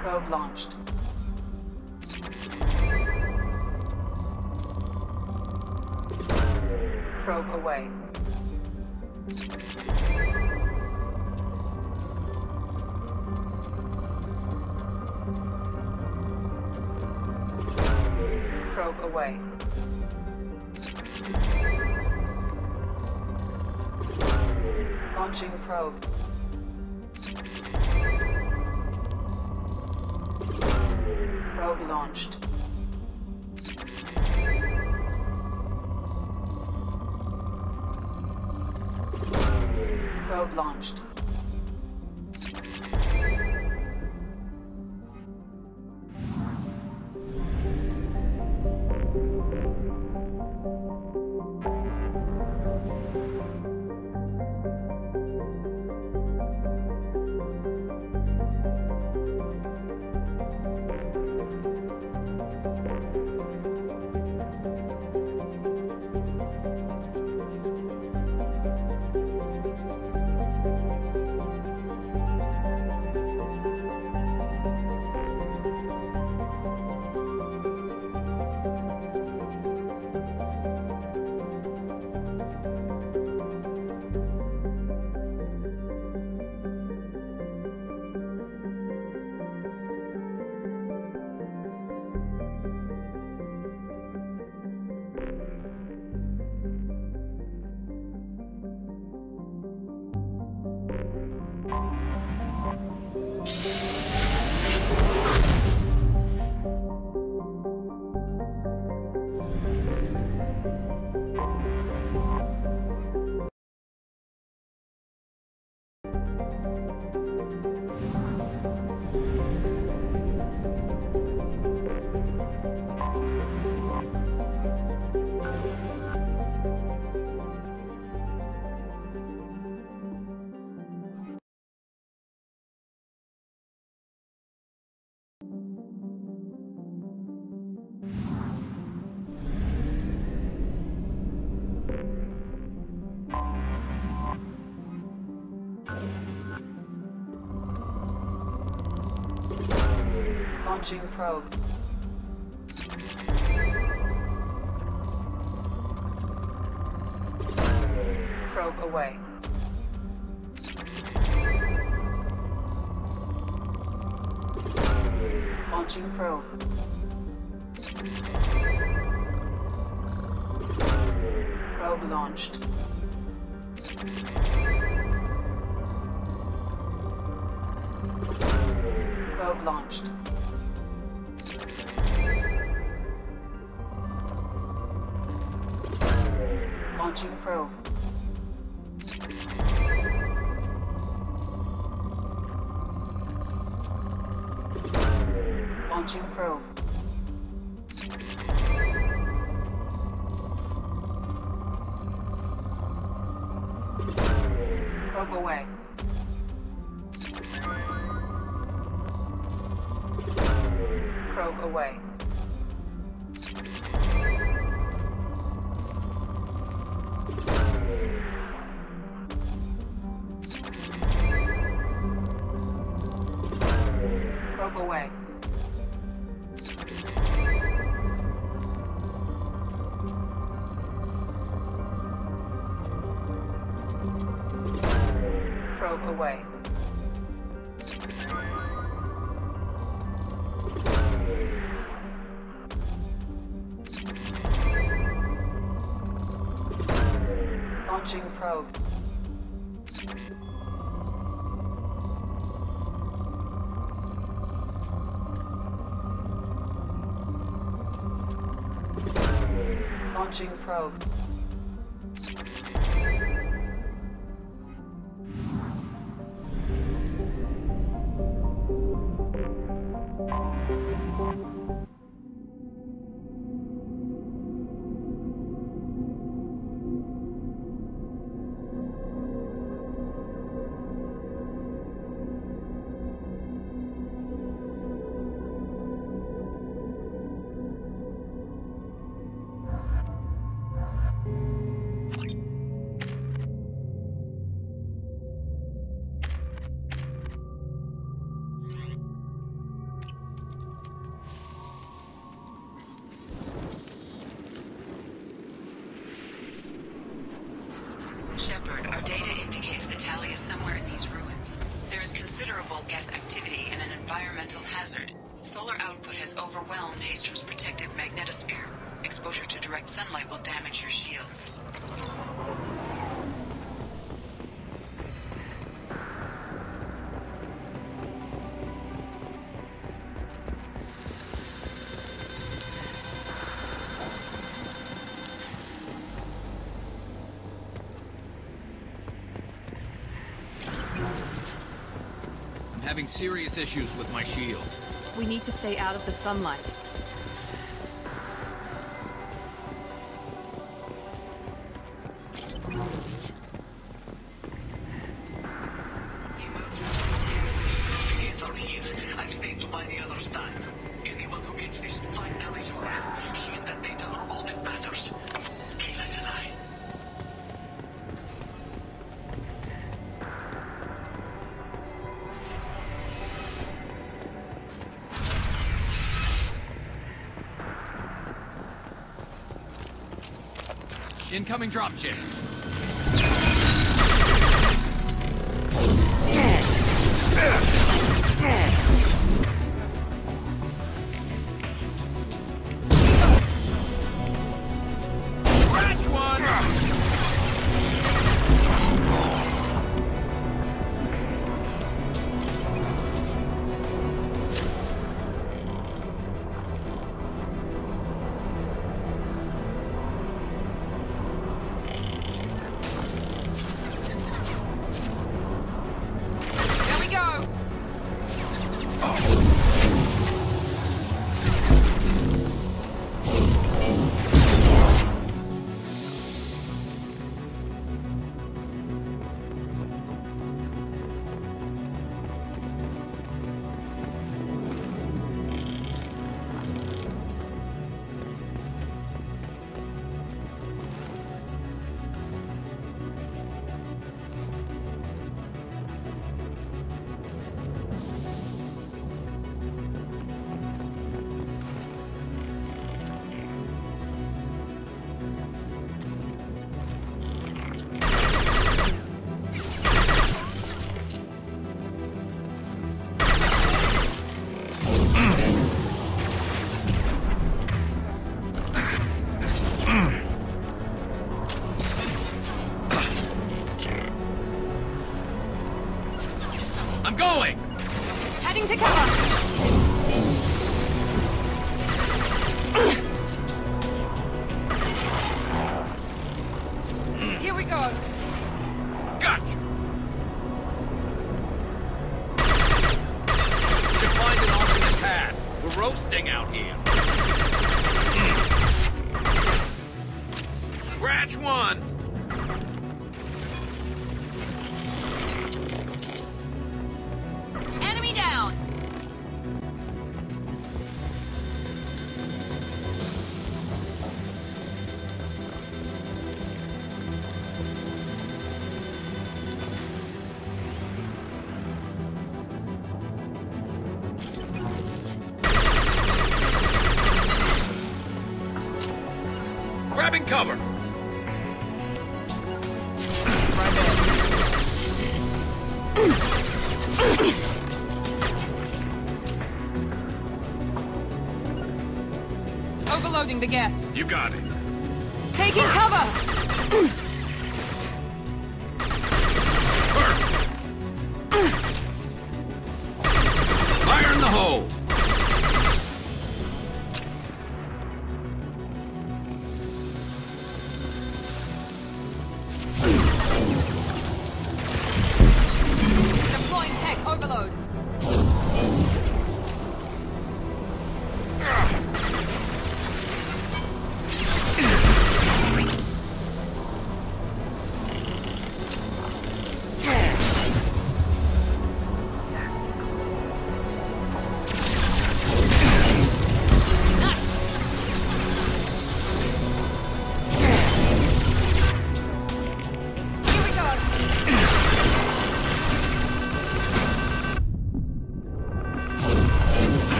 Probe launched. Probe away. Probe away. Launching probe. Probe launched. Probe launched. Launching probe. Probe away. Launching probe. Probe launched. Probe launched. Launching probe. Launching probe. Probe away. Probe away. Probe away. Probe away. Launching probe. Launching probe. Shepard, our data indicates the tally is somewhere in these ruins. There is considerable Geth activity and an environmental hazard. Solar output has overwhelmed Hastrom's protective magnetosphere. Exposure to direct sunlight will damage your shields. Having serious issues with my shields. We need to stay out of the sunlight. I stayed to buy the others time. Anyone who gets this, find Tally's order. Showing that data are all that matters. Kill us alive. Incoming dropship. going? Heading to cover! Here we go. Gotcha! Should find an alternate path. We're roasting out here. Scratch one! Enemy down! Grabbing cover! Overloading the gas. You got it. Taking cover! Fire in the hole! Deploying tech overload.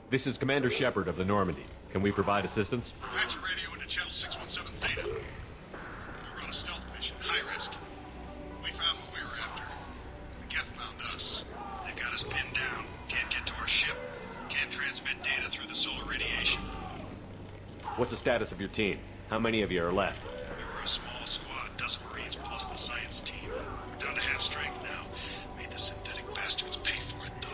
This is Commander Shepard of the Normandy. Can we provide assistance? Patch your radio into channel 617 Theta. We're on a stealth mission, high risk. We found what we were after. The Geth found us. They got us pinned down. Can't get to our ship. Can't transmit data through the solar radiation. What's the status of your team? How many of you are left? We were a small squad, dozen Marines plus the science team. We're down to half strength now. Made the synthetic bastards pay for it, though.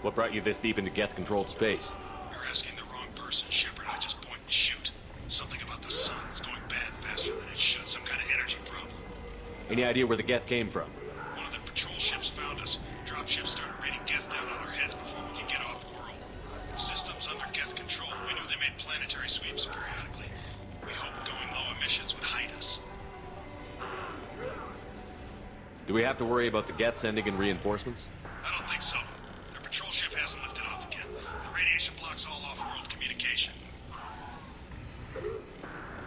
What brought you this deep into Geth-controlled space? You're asking the wrong person, Shepard. I just point and shoot. Something about the sun. It's going bad faster than it should. Some kind of energy problem. Any idea where the Geth came from? One of their patrol ships found us. Dropships started raining Geth down on our heads before we could get off-world. Systems under Geth control. We knew they made planetary sweeps periodically. We hoped going low emissions would hide us. Do we have to worry about the Geth sending in reinforcements? I don't think so. Their patrol ship hasn't lifted off again. The radiation blocks all off-world communication.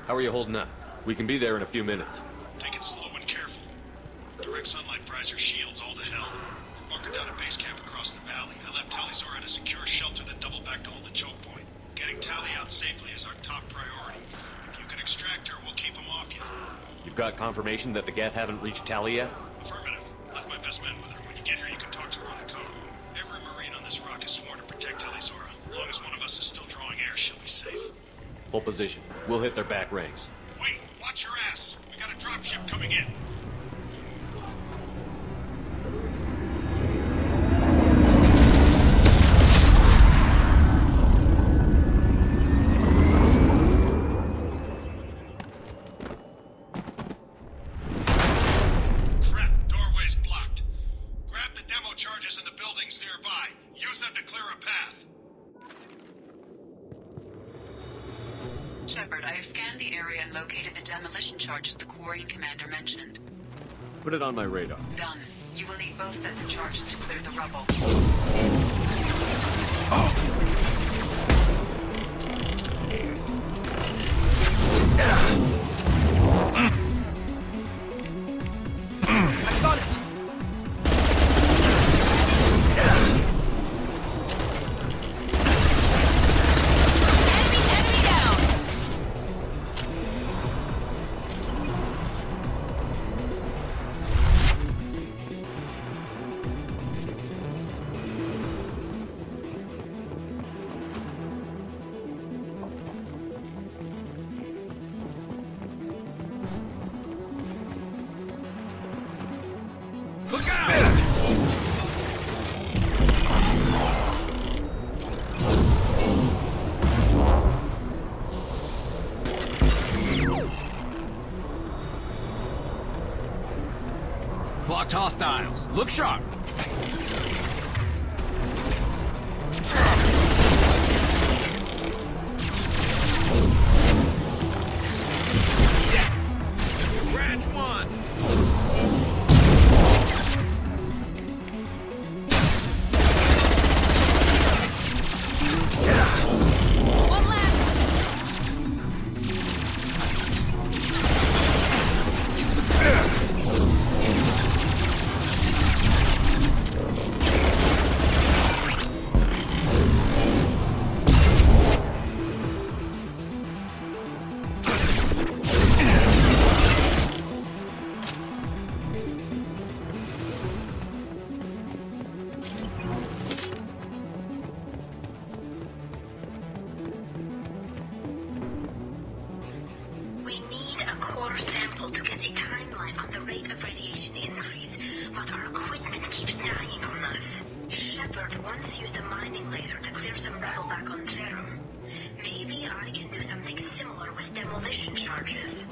How are you holding up? We can be there in a few minutes. Take it slow and careful. Direct sunlight fries your shields all to hell. We're bunkered down at base camp across the valley. I left Tali'Zorah at a secure shelter, then doubled back to hold the choke point. Getting Tali out safely is our top priority. If you can extract her, we'll keep them off you. You've got confirmation that the Geth haven't reached Tali yet? Affirmative. Left my best men with her. When you get here, you can talk to her on the comm. Every Marine on this rock is sworn to protect Tali'Zorah. As long as one of us is still drawing air, she'll be safe. Hold position. We'll hit their back ranks. Wait! Watch your ass! We got a dropship coming in. Shepard, I have scanned the area and located the demolition charges the Quarian commander mentioned. Put it on my radar. Done. You will need both sets of charges to clear the rubble. I got it! Clocked hostiles. Look sharp. Branch one. To get a timeline on the rate of radiation increase, but our equipment keeps dying on us. Shepard once used a mining laser to clear some rubble back on Therum. Maybe I can do something similar with demolition charges.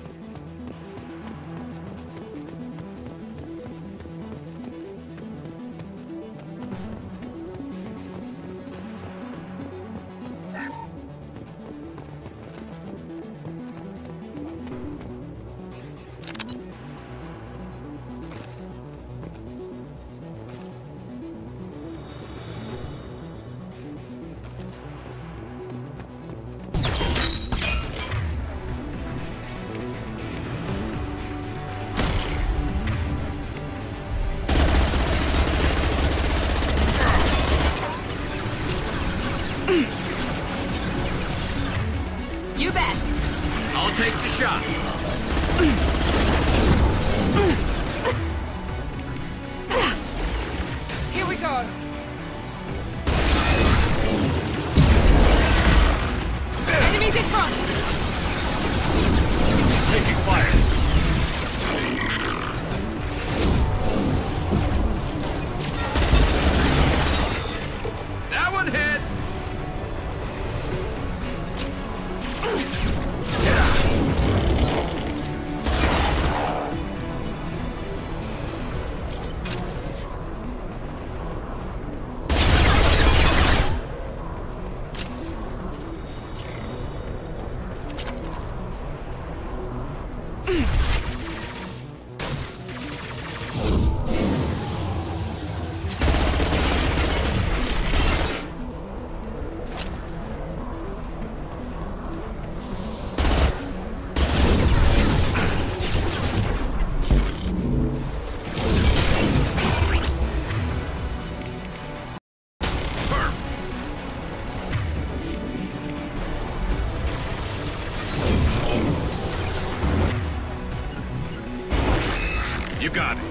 You bet. I'll take the shot. Here we go. Enemies in front. Taking fire. That one hit. You got it.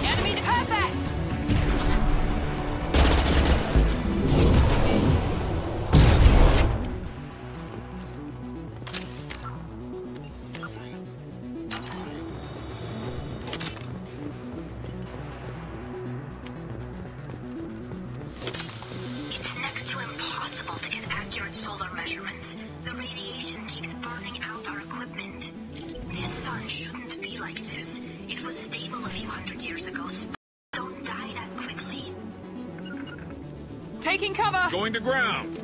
Enemy perfect. It's next to impossible to get accurate solar measurements. The radiation keeps burning out our equipment. This sun shouldn't be like this. It was stable a few hundred years ago. Don't die that quickly. Taking cover. Going to ground.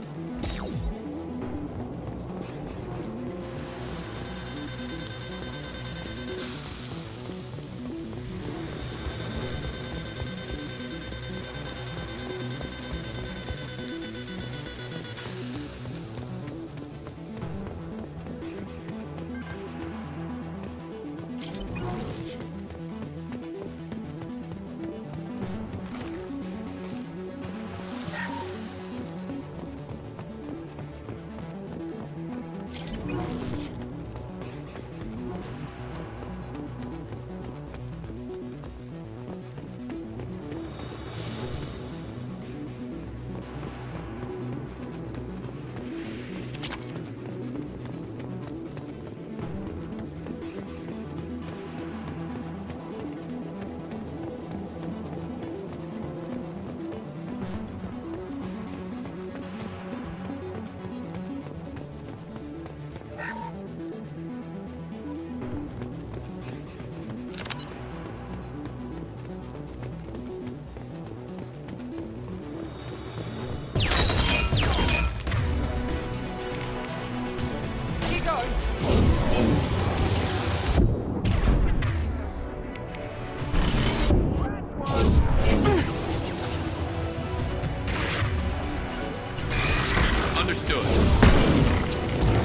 Understood.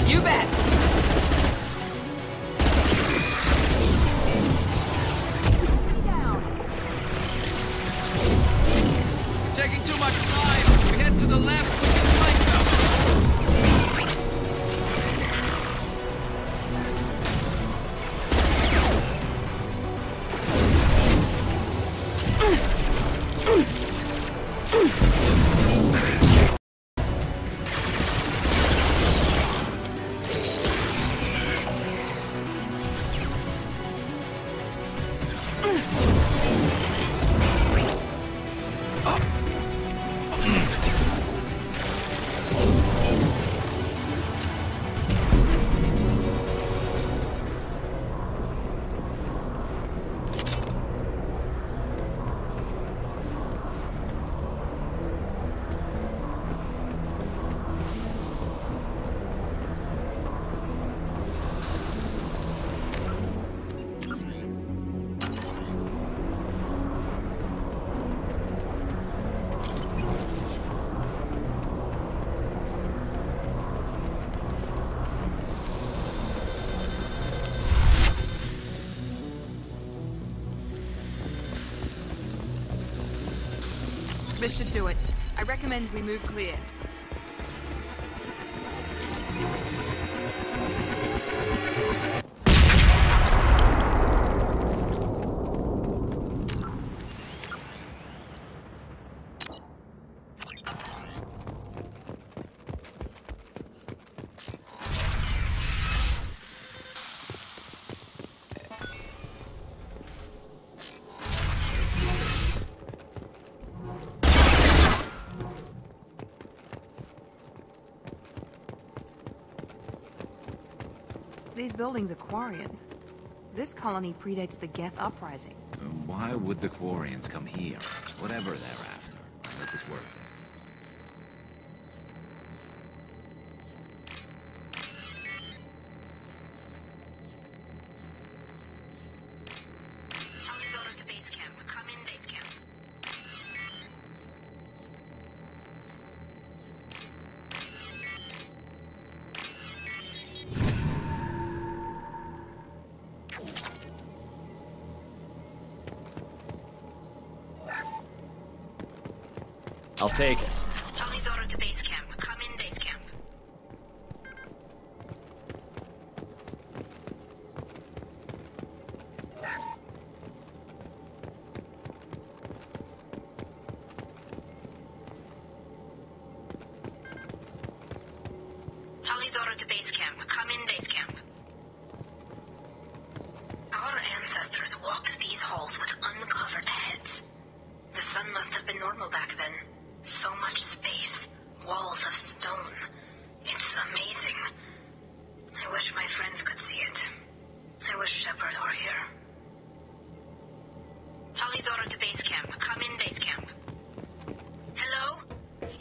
You bet. Taking too much time. We head to the left. We can flank them. This should do it. I recommend we move clear. These buildings are Quarian. This colony predates the Geth Uprising. Why would the Quarians come here? Whatever they're after. I hope it's worth it. I'll take it. Charlie's order to base camp. Come in base camp. Charlie's order to base camp. Come in base camp. Our ancestors walked these halls with uncovered heads. The sun must have been normal back then. So much space, walls of stone. It's amazing. I wish my friends could see it. I wish Shepard were here. Charlie's order to base camp. Come in base camp. Hello?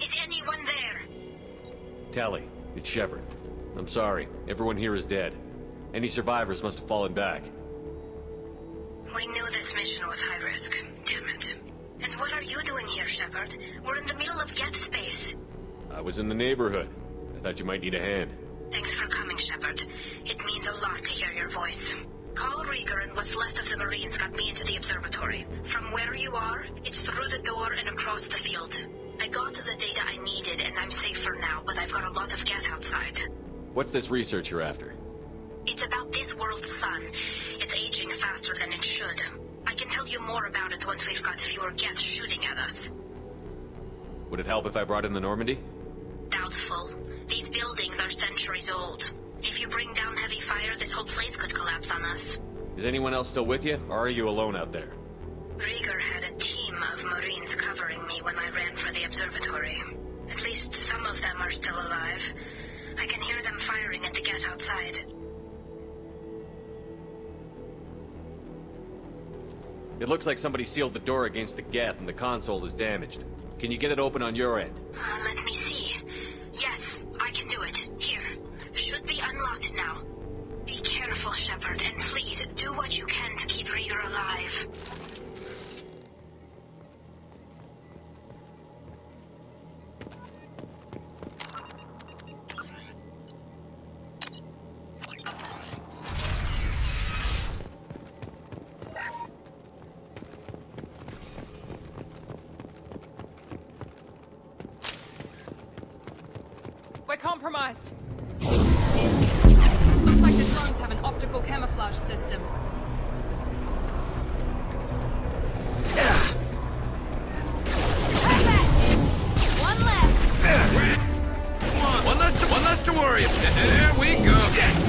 Is anyone there? Tally, it's Shepard. I'm sorry. Everyone here is dead. Any survivors must have fallen back. We knew this mission was high risk. Damn it. And what are you doing here, Shepard? We're in the middle of Geth space. I was in the neighborhood. I thought you might need a hand. Thanks for coming, Shepard. It means a lot to hear your voice. Carl Rieger and what's left of the Marines got me into the observatory. From where you are, it's through the door and across the field. I got to the data I needed and I'm safe for now, but I've got a lot of Geth outside. What's this research you're after? It's about this world's sun. It's aging faster than it should. I can tell you more about it once we've got fewer Geth shooting at us. Would it help if I brought in the Normandy? Doubtful. These buildings are centuries old. If you bring down heavy fire, this whole place could collapse on us. Is anyone else still with you, or are you alone out there? Rieger had a team of Marines covering me when I ran for the observatory. At least some of them are still alive. I can hear them firing at the Geth outside. It looks like somebody sealed the door against the Geth and the console is damaged. Can you get it open on your end? Let me see. Yes, I can do it. Here. Should be unlocked now. Be careful, Shepard, and please do what you can to keep Rieger alive. We're compromised. Looks like the drones have an optical camouflage system. One left. One less to worry about. There we go. Yes.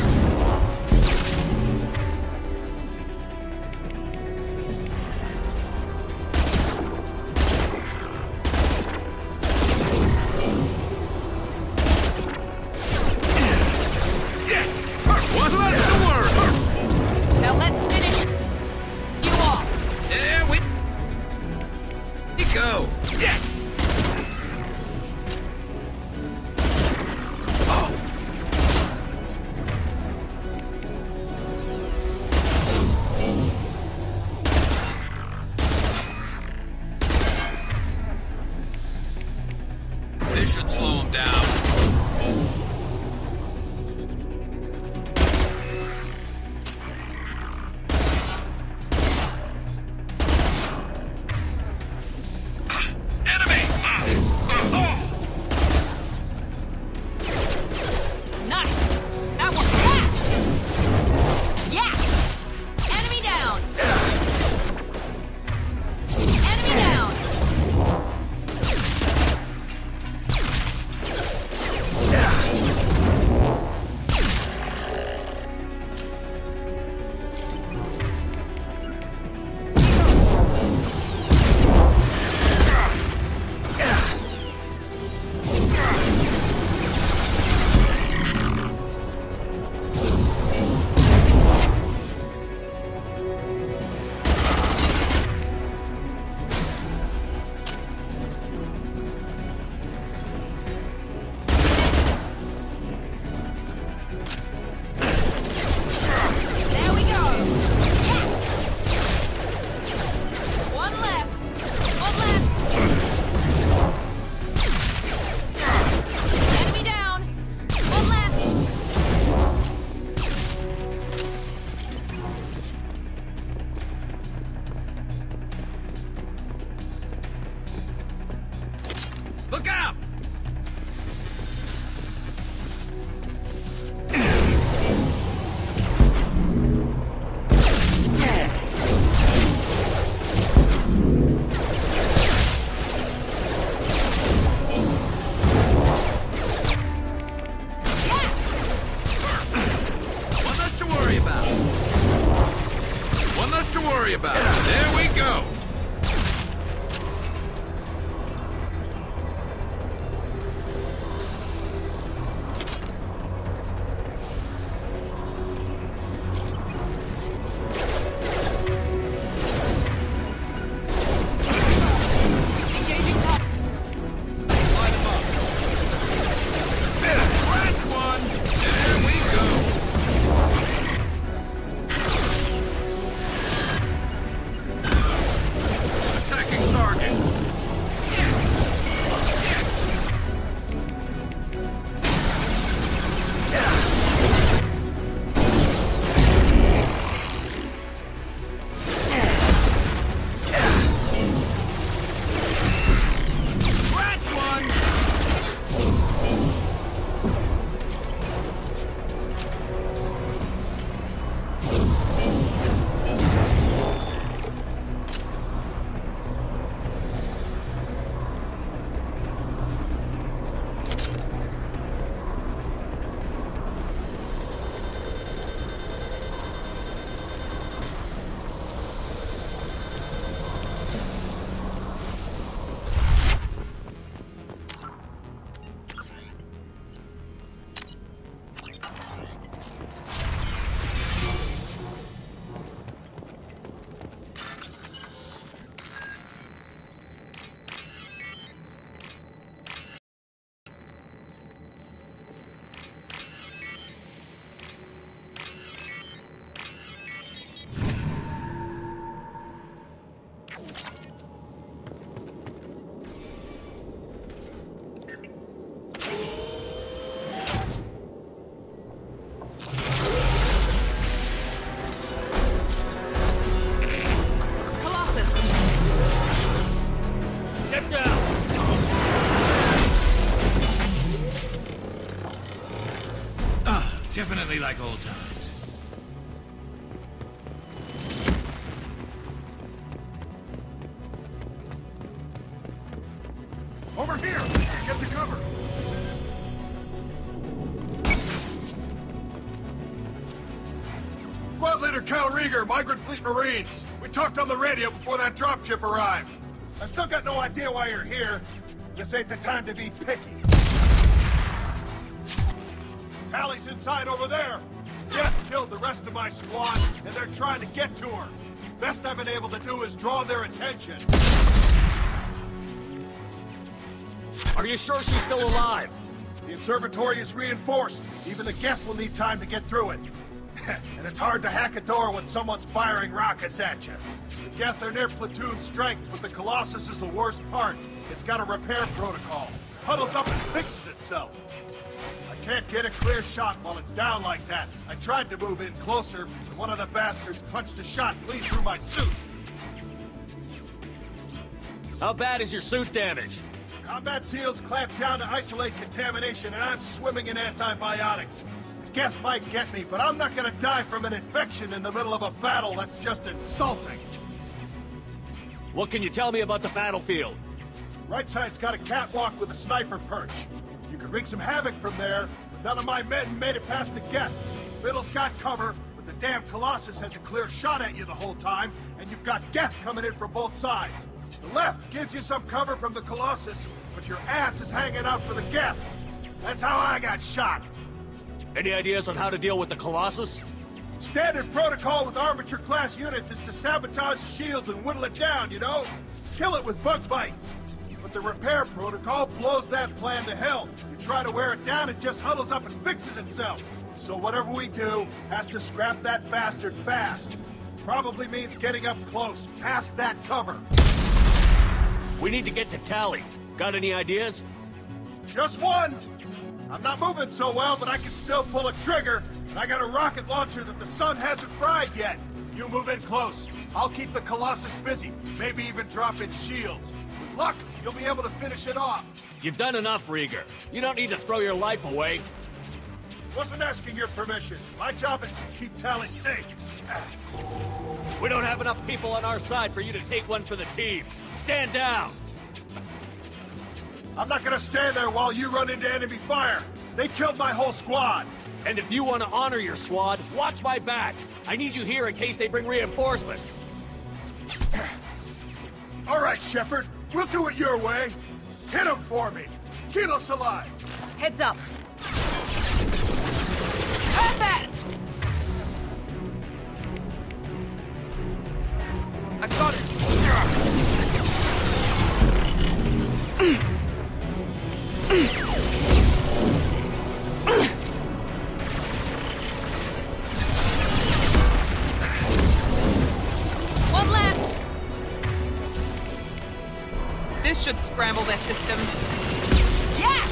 Now let's finish you off. There we go. Yes. Definitely like old times. Over here! Get to cover! Squad Leader Cal Rieger, Migrant Fleet Marines. We talked on the radio before that dropship arrived. I still got no idea why you're here. This ain't the time to be picky. Allie's inside over there. Jeff killed the rest of my squad, and they're trying to get to her. Best I've been able to do is draw their attention. Are you sure she's still alive? The observatory is reinforced. Even the Geth will need time to get through it. And it's hard to hack a door when someone's firing rockets at you. The Geth are near platoon strength, but the Colossus is the worst part. It's got a repair protocol. Huddles up and fixes itself. I can't get a clear shot while it's down like that. I tried to move in closer, but one of the bastards punched a shot clean through my suit. How bad is your suit damage? Combat SEALs clamped down to isolate contamination, and I'm swimming in antibiotics. The Geth might get me, but I'm not gonna die from an infection in the middle of a battle. That's just insulting. What can you tell me about the battlefield? Right side's got a catwalk with a sniper perch. You could wreak some havoc from there, but none of my men made it past the Geth. Middle's got cover, but the damn Colossus has a clear shot at you the whole time, and you've got Geth coming in from both sides. The left gives you some cover from the Colossus, but your ass is hanging out for the Geth. That's how I got shot. Any ideas on how to deal with the Colossus? Standard protocol with armature-class units is to sabotage the shields and whittle it down, you know? Kill it with bug bites. But the repair protocol blows that plan to hell. You try to wear it down, it just huddles up and fixes itself. So whatever we do has to scrap that bastard fast. Probably means getting up close, past that cover. We need to get to Tally. Got any ideas? Just one! I'm not moving so well, but I can still pull a trigger, and I got a rocket launcher that the sun hasn't fried yet. You move in close. I'll keep the Colossus busy, maybe even drop its shields. With luck, you'll be able to finish it off. You've done enough, Rieger. You don't need to throw your life away. Wasn't asking your permission. My job is to keep Tally safe. We don't have enough people on our side for you to take one for the team. Stand down! I'm not gonna stand there while you run into enemy fire. They killed my whole squad. And if you want to honor your squad, watch my back. I need you here in case they bring reinforcements. All right, Shepard. We'll do it your way. Hit him for me. Keep us alive. Heads up. Perfect! I got it. One left. This should scramble their systems. Yeah!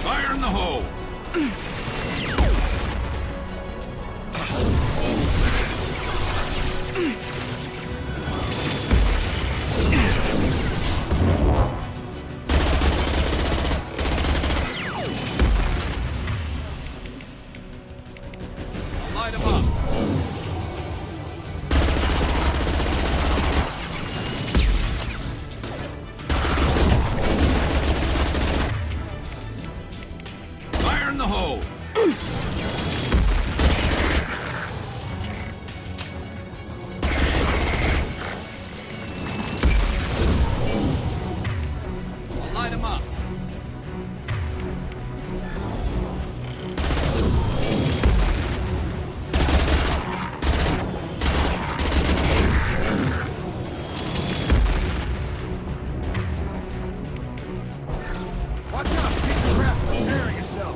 Fire in the hole! Light him up. Fire in the hole! Light him up. Watch out. Piece of crap. Prepare yourself.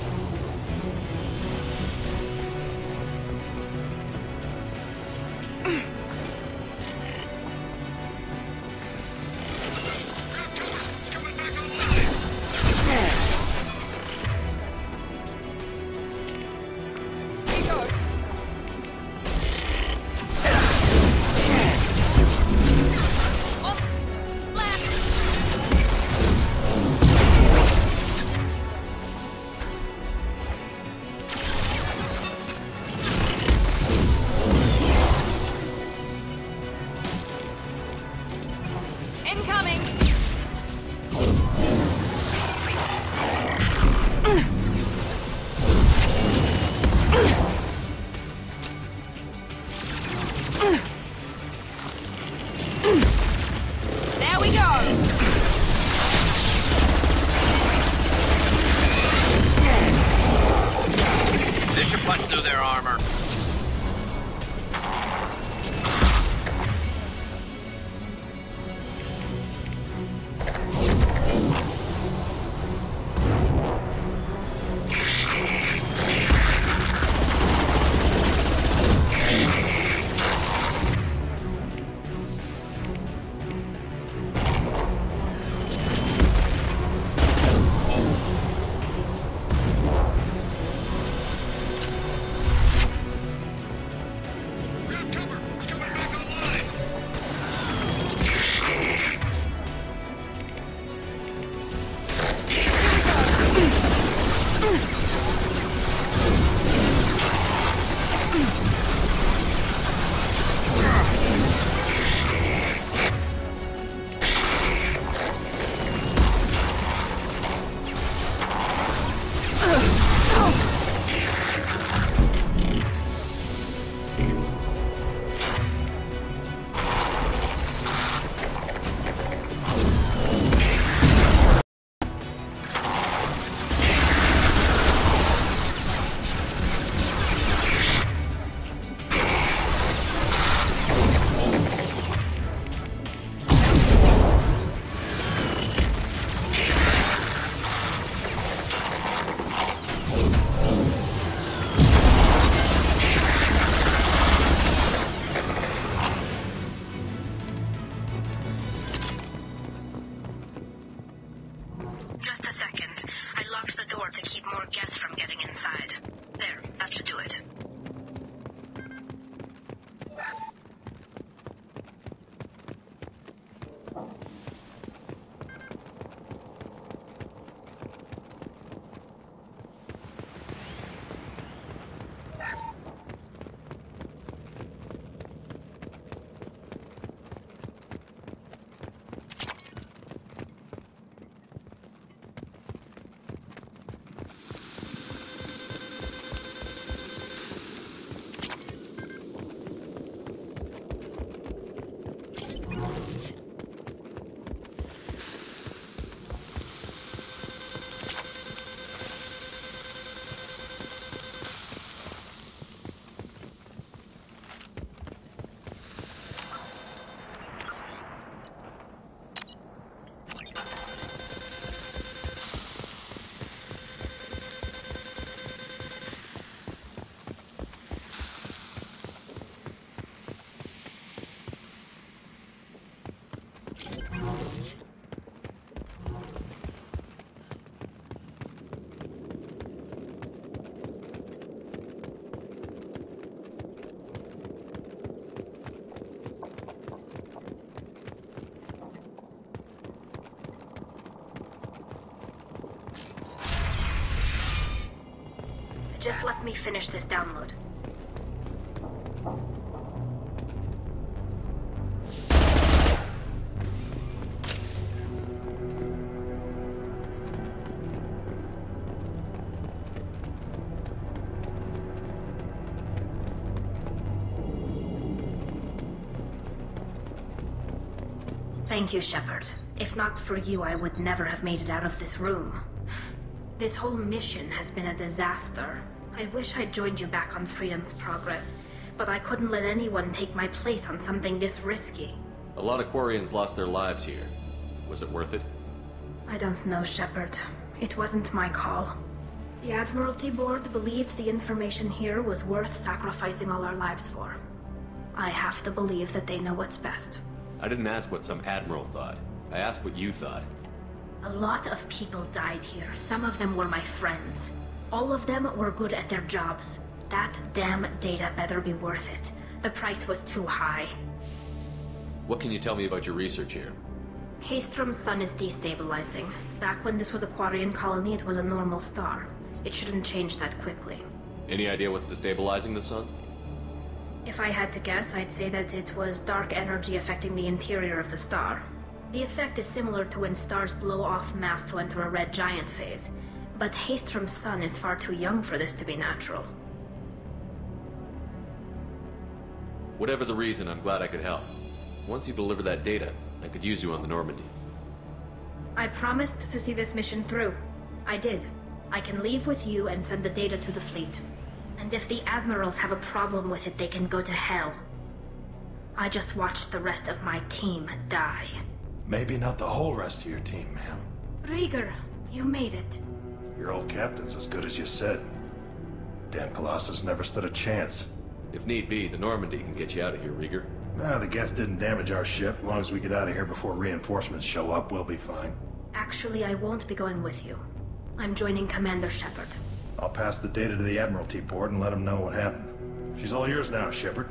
Just let me finish this download. Thank you, Shepard. If not for you, I would never have made it out of this room. This whole mission has been a disaster. I wish I'd joined you back on Freedom's Progress, but I couldn't let anyone take my place on something this risky. A lot of Quarians lost their lives here. Was it worth it? I don't know, Shepard. It wasn't my call. The Admiralty Board believed the information here was worth sacrificing all our lives for. I have to believe that they know what's best. I didn't ask what some admiral thought. I asked what you thought. A lot of people died here. Some of them were my friends. All of them were good at their jobs. That damn data better be worth it. The price was too high. What can you tell me about your research here? Hastrom's sun is destabilizing. Back when this was a Quarian colony, it was a normal star. It shouldn't change that quickly. Any idea what's destabilizing the sun? If I had to guess, I'd say that it was dark energy affecting the interior of the star. The effect is similar to when stars blow off mass to enter a red giant phase. But Hastrom's sun is far too young for this to be natural. Whatever the reason, I'm glad I could help. Once you deliver that data, I could use you on the Normandy. I promised to see this mission through. I did. I can leave with you and send the data to the fleet. And if the Admirals have a problem with it, they can go to hell. I just watched the rest of my team die. Maybe not the whole rest of your team, ma'am. Rieger, you made it. Your old captain's as good as you said. Damn Colossus never stood a chance. If need be, the Normandy can get you out of here, Rieger. Nah, the Geth didn't damage our ship. As long as we get out of here before reinforcements show up, we'll be fine. Actually, I won't be going with you. I'm joining Commander Shepard. I'll pass the data to the Admiralty Board and let them know what happened. She's all yours now, Shepard.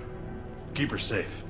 Keep her safe.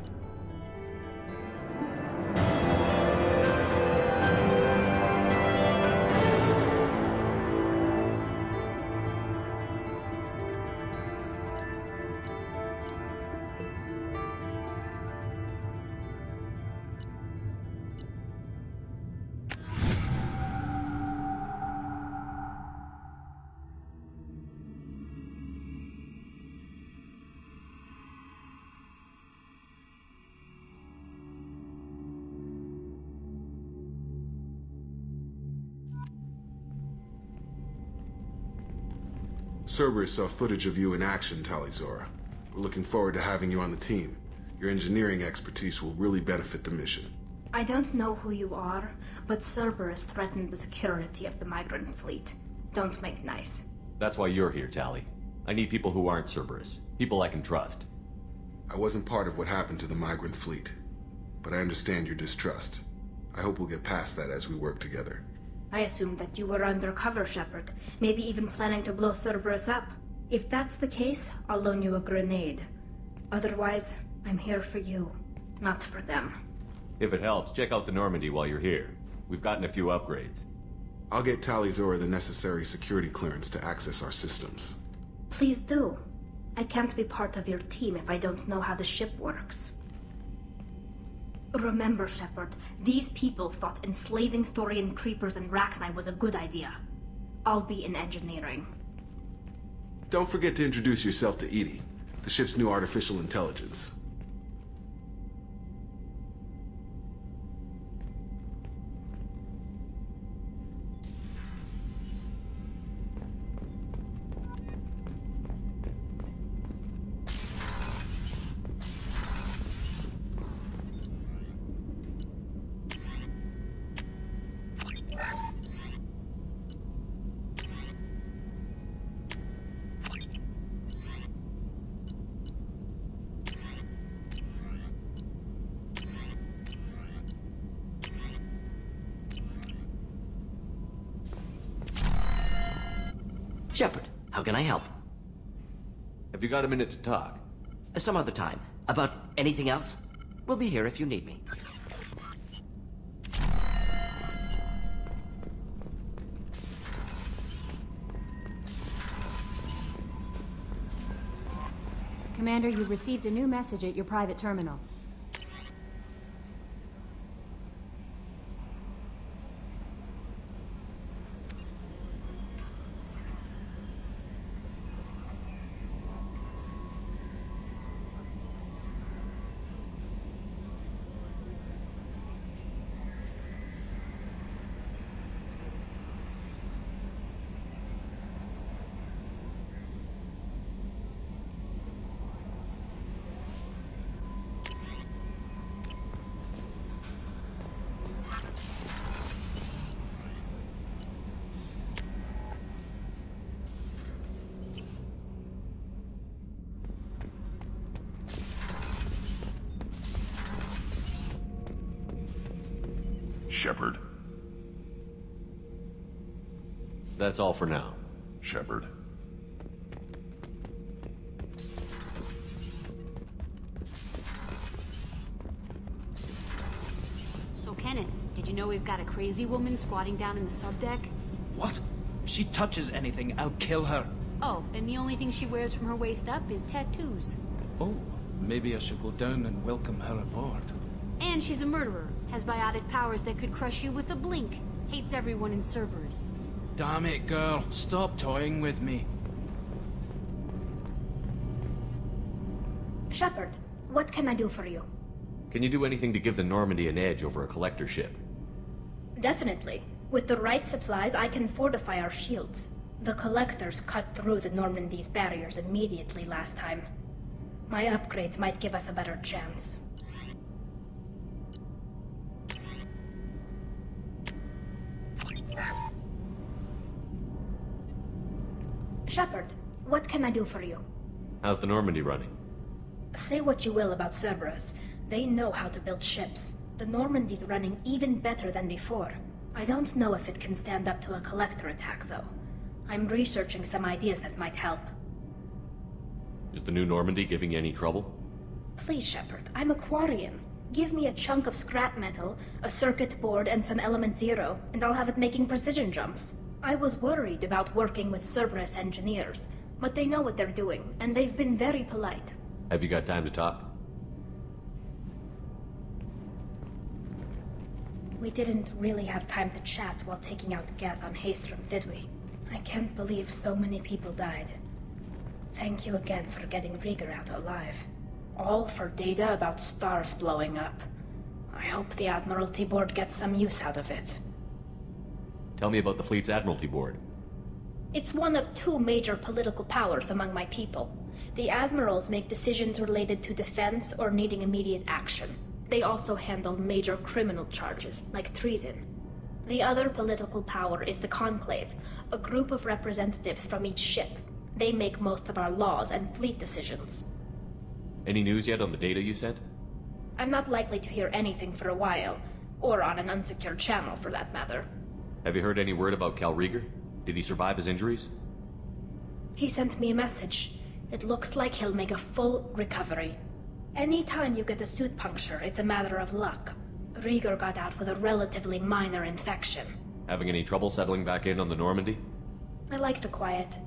Cerberus saw footage of you in action, Talizora. We're looking forward to having you on the team. Your engineering expertise will really benefit the mission. I don't know who you are, but Cerberus threatened the security of the migrant fleet. Don't make nice. That's why you're here, Tali. I need people who aren't Cerberus. People I can trust. I wasn't part of what happened to the migrant fleet, but I understand your distrust. I hope we'll get past that as we work together. I assumed that you were undercover, Shepard. Maybe even planning to blow Cerberus up. If that's the case, I'll loan you a grenade. Otherwise, I'm here for you, not for them. If it helps, check out the Normandy while you're here. We've gotten a few upgrades. I'll get Talizora the necessary security clearance to access our systems. Please do. I can't be part of your team if I don't know how the ship works. Remember, Shepard, these people thought enslaving Thorian creepers and Rachni was a good idea. I'll be in engineering. Don't forget to introduce yourself to EDI, the ship's new artificial intelligence. Shepard, how can I help? Have you got a minute to talk? Some other time. About anything else? We'll be here if you need me. Commander, you've received a new message at your private terminal. Shepard. That's all for now. Shepard. So, Kenneth, did you know we've got a crazy woman squatting down in the subdeck? What? If she touches anything, I'll kill her. Oh, and the only thing she wears from her waist up is tattoos. Oh, maybe I should go down and welcome her aboard. And she's a murderer, has biotic powers that could crush you with a blink, hates everyone in Cerberus. Damn it, girl. Stop toying with me. Shepard, what can I do for you? Can you do anything to give the Normandy an edge over a collector ship? Definitely. With the right supplies, I can fortify our shields. The Collectors cut through the Normandy's barriers immediately last time. My upgrades might give us a better chance. Shepard, what can I do for you? How's the Normandy running? Say what you will about Cerberus. They know how to build ships. The Normandy's running even better than before. I don't know if it can stand up to a Collector attack, though. I'm researching some ideas that might help. Is the new Normandy giving you any trouble? Please, Shepard, I'm a Quarian. Give me a chunk of scrap metal, a circuit board, and some element zero, and I'll have it making precision jumps. I was worried about working with Cerberus engineers, but they know what they're doing, and they've been very polite. Have you got time to talk? We didn't really have time to chat while taking out Geth on Haestrom, did we? I can't believe so many people died. Thank you again for getting Rieger out alive. All for data about stars blowing up. I hope the Admiralty Board gets some use out of it. Tell me about the fleet's Admiralty Board. It's one of two major political powers among my people. The Admirals make decisions related to defense or needing immediate action. They also handle major criminal charges, like treason. The other political power is the Conclave, a group of representatives from each ship. They make most of our laws and fleet decisions. Any news yet on the data you sent? I'm not likely to hear anything for a while, or on an unsecured channel for that matter. Have you heard any word about Cal Rieger? Did he survive his injuries? He sent me a message. It looks like he'll make a full recovery. Anytime you get a suit puncture, it's a matter of luck. Rieger got out with a relatively minor infection. Having any trouble settling back in on the Normandy? I like the quiet.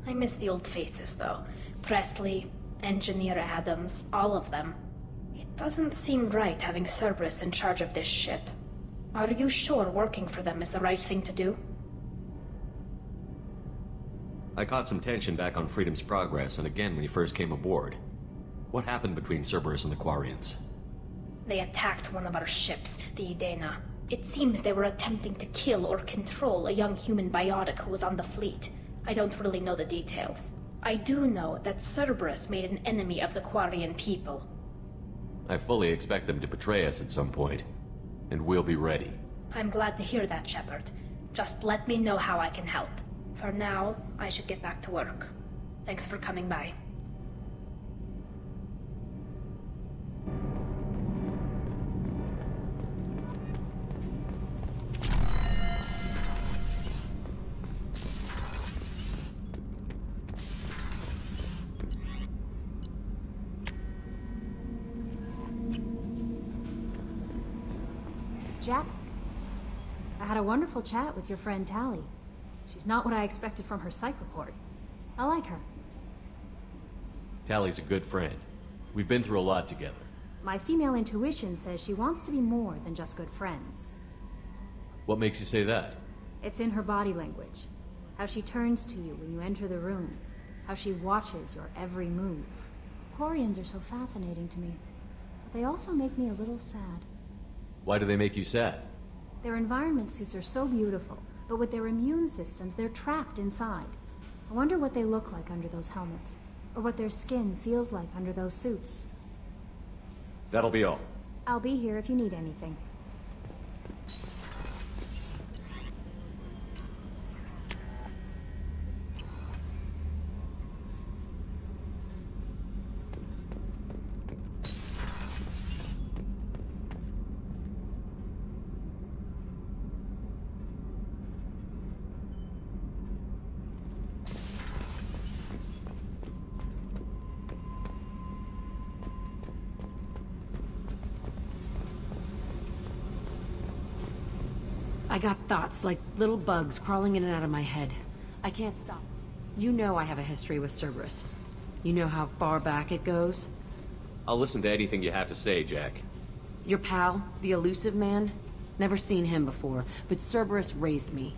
I miss the old faces, though. Presley, Engineer Adams, all of them. It doesn't seem right having Cerberus in charge of this ship. Are you sure working for them is the right thing to do? I caught some tension back on Freedom's Progress and again when you first came aboard. What happened between Cerberus and the Quarians? They attacked one of our ships, the Idena. It seems they were attempting to kill or control a young human biotic who was on the fleet. I don't really know the details. I do know that Cerberus made an enemy of the Quarian people. I fully expect them to betray us at some point. And we'll be ready. I'm glad to hear that, Shepard. Just let me know how I can help. For now, I should get back to work. Thanks for coming by. Jack, I had a wonderful chat with your friend Tally. She's not what I expected from her psych report. I like her. Tally's a good friend. We've been through a lot together. My female intuition says she wants to be more than just good friends. What makes you say that? It's in her body language. How she turns to you when you enter the room. How she watches your every move. Quarians are so fascinating to me, but they also make me a little sad. Why do they make you sad? Their environment suits are so beautiful, but with their immune systems, they're trapped inside. I wonder what they look like under those helmets, or what their skin feels like under those suits. That'll be all. I'll be here if you need anything. I got thoughts like little bugs crawling in and out of my head. I can't stop. You know I have a history with Cerberus. You know how far back it goes? I'll listen to anything you have to say, Jack. Your pal, the elusive man? Never seen him before, but Cerberus raised me.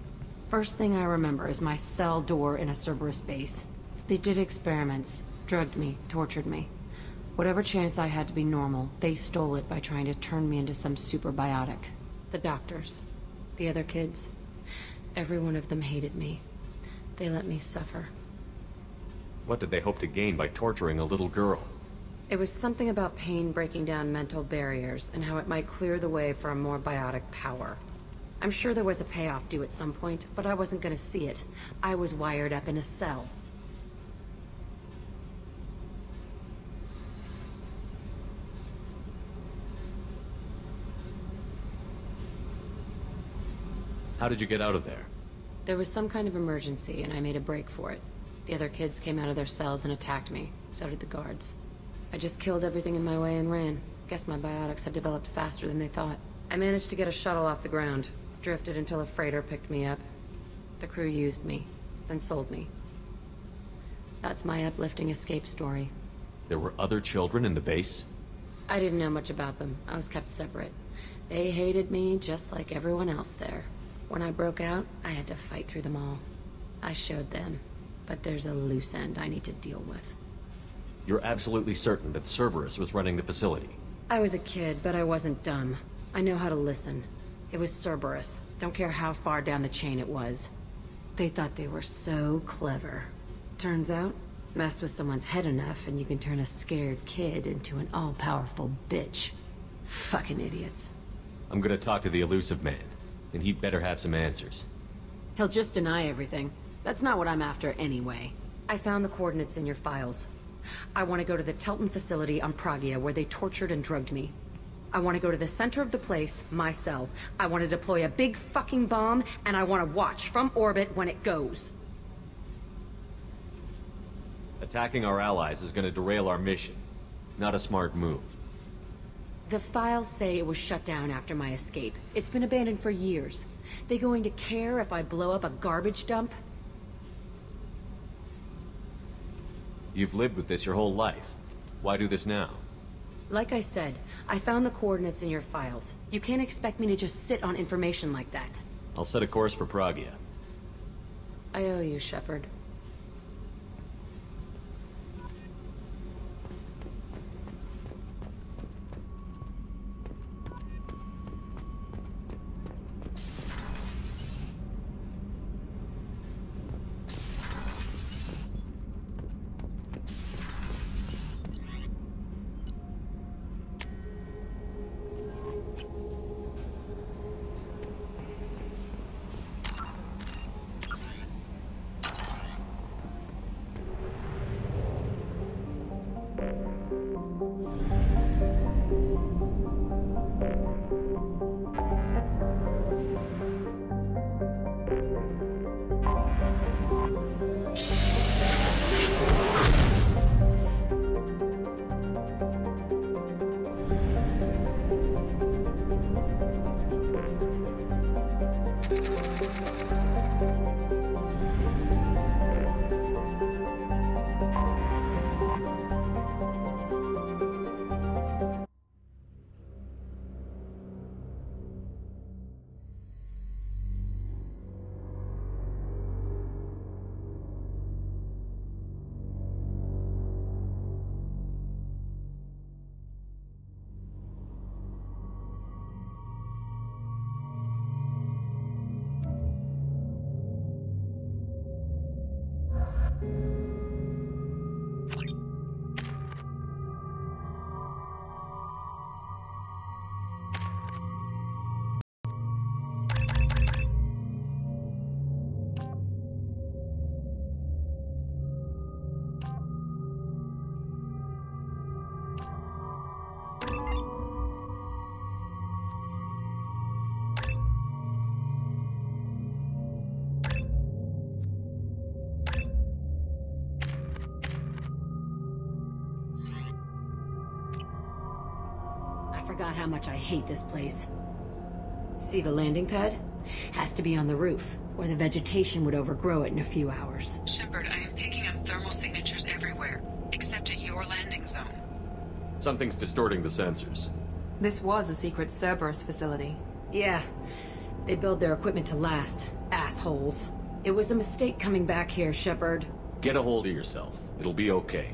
First thing I remember is my cell door in a Cerberus base. They did experiments, drugged me, tortured me. Whatever chance I had to be normal, they stole it by trying to turn me into some superbiotic. The doctors. The other kids. Every one of them hated me. They let me suffer. What did they hope to gain by torturing a little girl? It was something about pain breaking down mental barriers and how it might clear the way for a more biotic power. I'm sure there was a payoff due at some point, but I wasn't gonna see it. I was wired up in a cell. How did you get out of there? There was some kind of emergency, and I made a break for it. The other kids came out of their cells and attacked me. So did the guards. I just killed everything in my way and ran. Guess my biotics had developed faster than they thought. I managed to get a shuttle off the ground. Drifted until a freighter picked me up. The crew used me, then sold me. That's my uplifting escape story. There were other children in the base? I didn't know much about them. I was kept separate. They hated me just like everyone else there. When I broke out, I had to fight through them all. I showed them, but there's a loose end I need to deal with. You're absolutely certain that Cerberus was running the facility? I was a kid, but I wasn't dumb. I know how to listen. It was Cerberus. Don't care how far down the chain it was. They thought they were so clever. Turns out, mess with someone's head enough and you can turn a scared kid into an all-powerful bitch. Fucking idiots. I'm gonna talk to the elusive man. And he'd better have some answers. He'll just deny everything. That's not what I'm after anyway. I found the coordinates in your files. I want to go to the Telton facility on Pragia where they tortured and drugged me. I want to go to the center of the place, my cell. I want to deploy a big fucking bomb, and I want to watch from orbit when it goes. Attacking our allies is gonna derail our mission. Not a smart move. The files say it was shut down after my escape. It's been abandoned for years. They going to care if I blow up a garbage dump? You've lived with this your whole life. Why do this now? Like I said, I found the coordinates in your files. You can't expect me to just sit on information like that. I'll set a course for Pragia. I owe you, Shepard. forgot how much I hate this place. See the landing pad? Has to be on the roof, or the vegetation would overgrow it in a few hours. Shepard, I am picking up thermal signatures everywhere, except at your landing zone. Something's distorting the sensors. This was a secret Cerberus facility. Yeah. They build their equipment to last. Assholes. It was a mistake coming back here, Shepard. Get a hold of yourself. It'll be okay.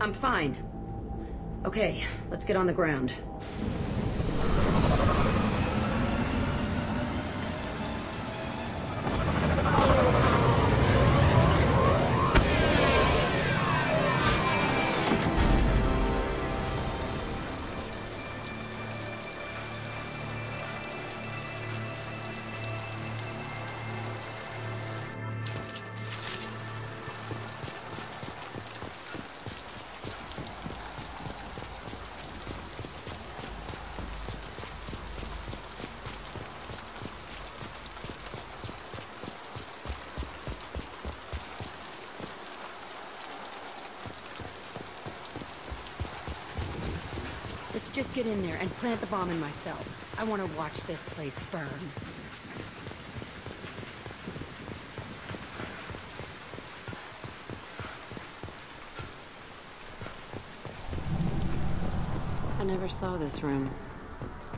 I'm fine. Okay, let's get on the ground. Just get in there and plant the bomb in myself. I want to watch this place burn. I never saw this room.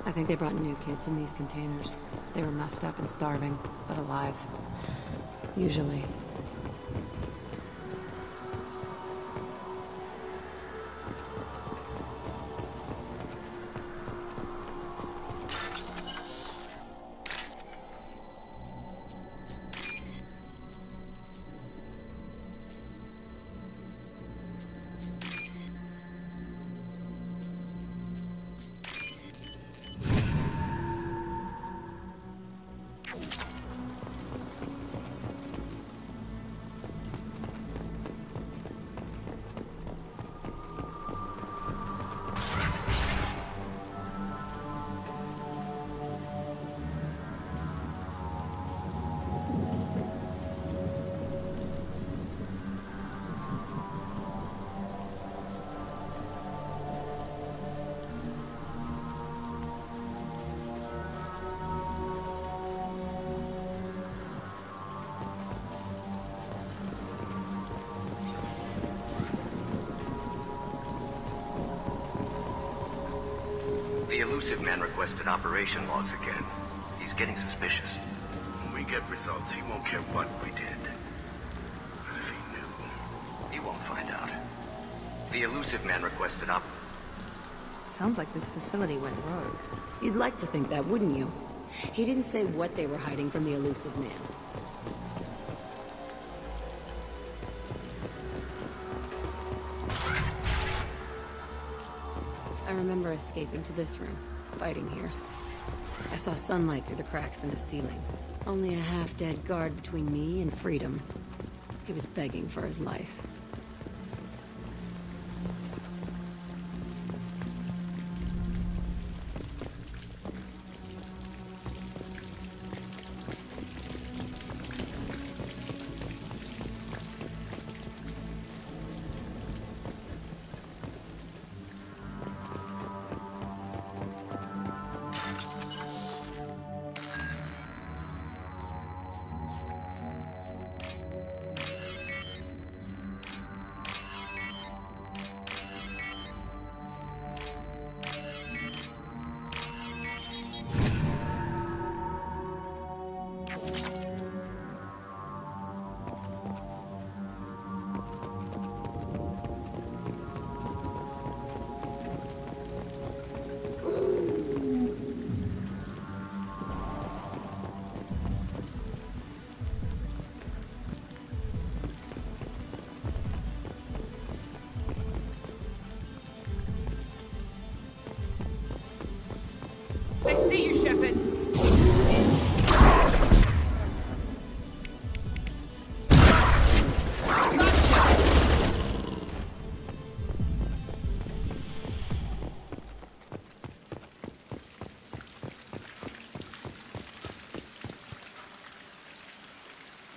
I think they brought new kids in these containers. They were messed up and starving, but alive. Usually. The elusive man requested operation logs again. He's getting suspicious. When we get results, he won't care what we did. But if he knew... He won't find out. The elusive man requested Sounds like this facility went rogue. You'd like to think that, wouldn't you? He didn't say what they were hiding from the elusive man. I remember escaping to this room, fighting here. I saw sunlight through the cracks in the ceiling. Only a half-dead guard between me and freedom. He was begging for his life. I see you, Shepard.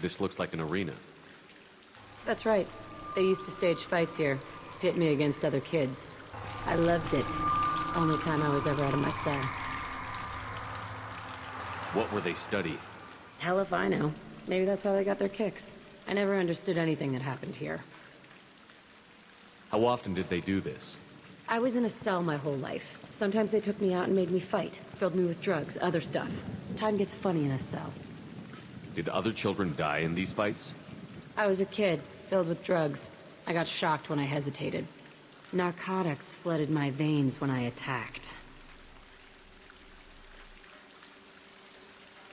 This looks like an arena. That's right. They used to stage fights here, pit me against other kids. I loved it. Only time I was ever out of my cell. What were they studying? Hell if I know. Maybe that's how they got their kicks. I never understood anything that happened here. How often did they do this? I was in a cell my whole life. Sometimes they took me out and made me fight. Filled me with drugs, other stuff. Time gets funny in a cell. Did other children die in these fights? I was a kid, filled with drugs. I got shocked when I hesitated. Narcotics flooded my veins when I attacked.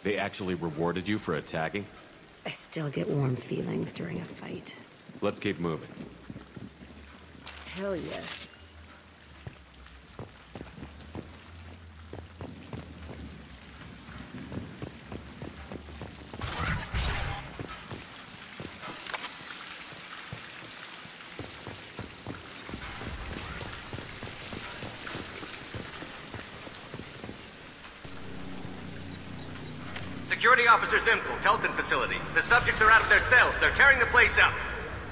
They actually rewarded you for attacking? I still get warm feelings during a fight. Let's keep moving. Hell yes. Security Officer Zimkel, Telton facility. The subjects are out of their cells. They're tearing the place up.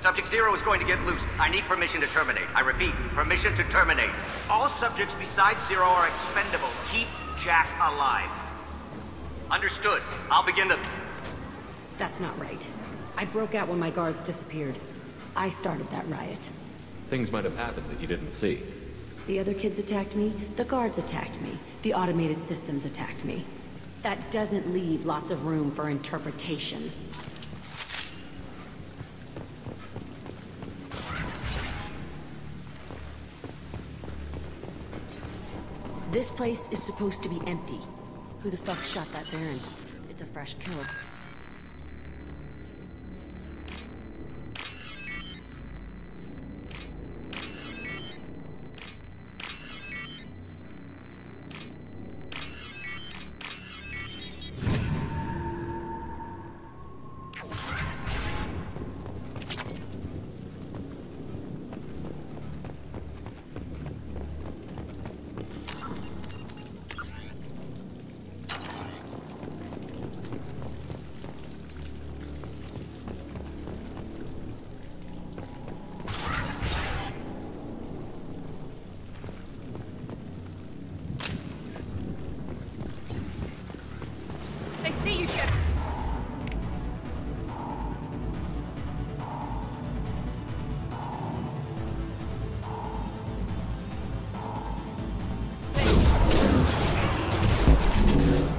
Subject Zero is going to get loose. I need permission to terminate. I repeat, permission to terminate. All subjects besides Zero are expendable. Keep Jack alive. Understood. I'll begin the... That's not right. I broke out when my guards disappeared. I started that riot. Things might have happened that you didn't see. The other kids attacked me, the guards attacked me, the automated systems attacked me. That doesn't leave lots of room for interpretation. This place is supposed to be empty. Who the fuck shot that Baron? It's a fresh kill.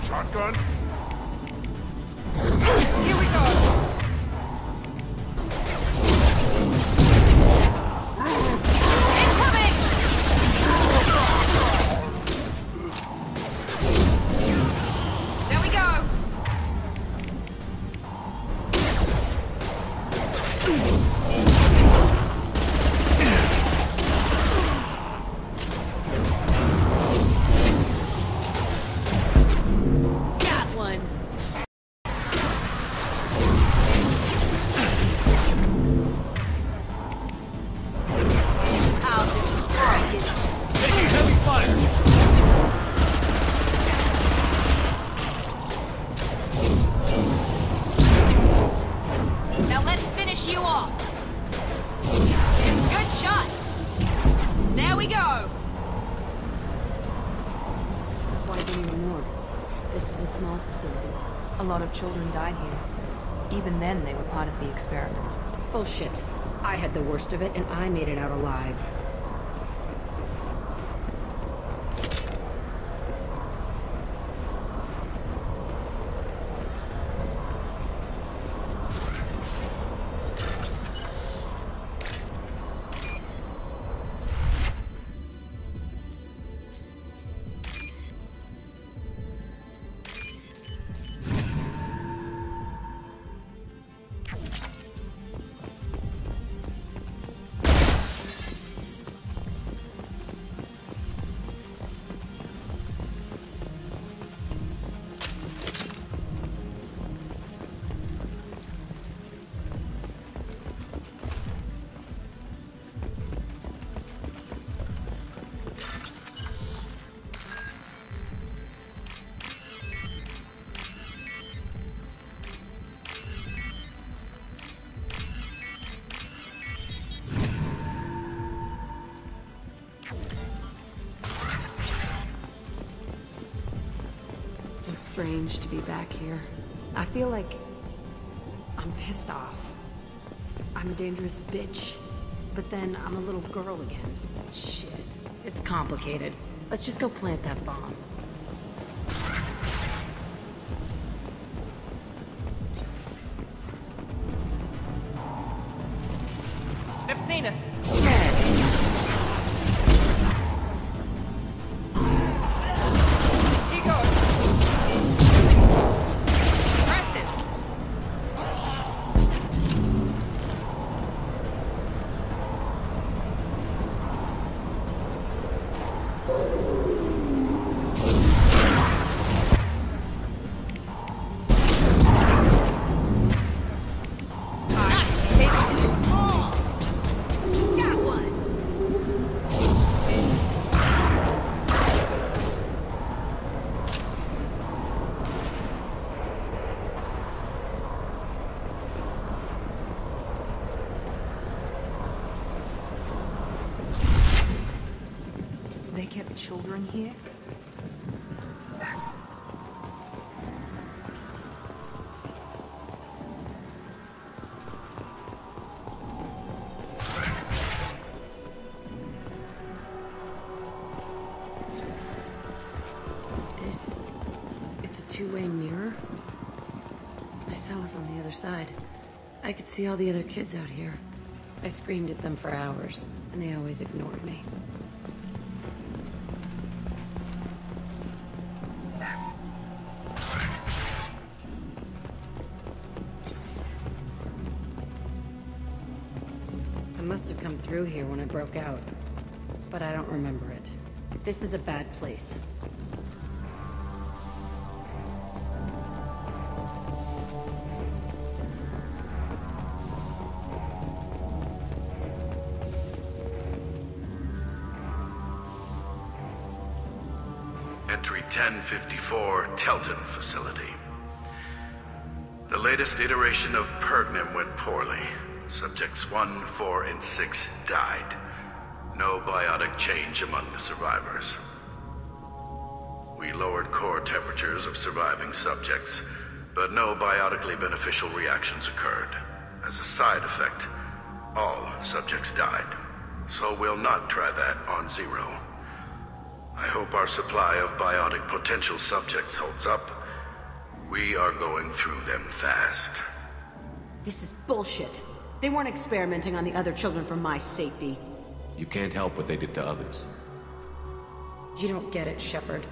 Shotgun? Here we go! There we go! Got one. I'll destroy you. Taking heavy fire! Now let's finish you off. Good shot. There we go. Why didn't you more? This was a small facility. A lot of children died here. Even then, they were part of the experiment. Bullshit. I had the worst of it, and I made it out alive. strange to be back here. I feel like I'm pissed off. I'm a dangerous bitch, but then I'm a little girl again. Shit. It's complicated. Let's just go plant that bomb. They've seen us. Keep going. Press it. They kept children here? It's a two-way mirror. My cell is on the other side. I could see all the other kids out here. I screamed at them for hours, and they always ignored me. I must have come through here when I broke out, but I don't remember it. This is a bad place. Entry 1054, Telton facility. The latest iteration of Pergnum went poorly. Subjects 1, 4, and 6 died. No biotic change among the survivors. We lowered core temperatures of surviving subjects, but no biotically beneficial reactions occurred. As a side effect, all subjects died. So we'll not try that on Zero. I hope our supply of biotic potential subjects holds up. We are going through them fast. This is bullshit. They weren't experimenting on the other children for my safety. You can't help what they did to others. You don't get it, Shepard.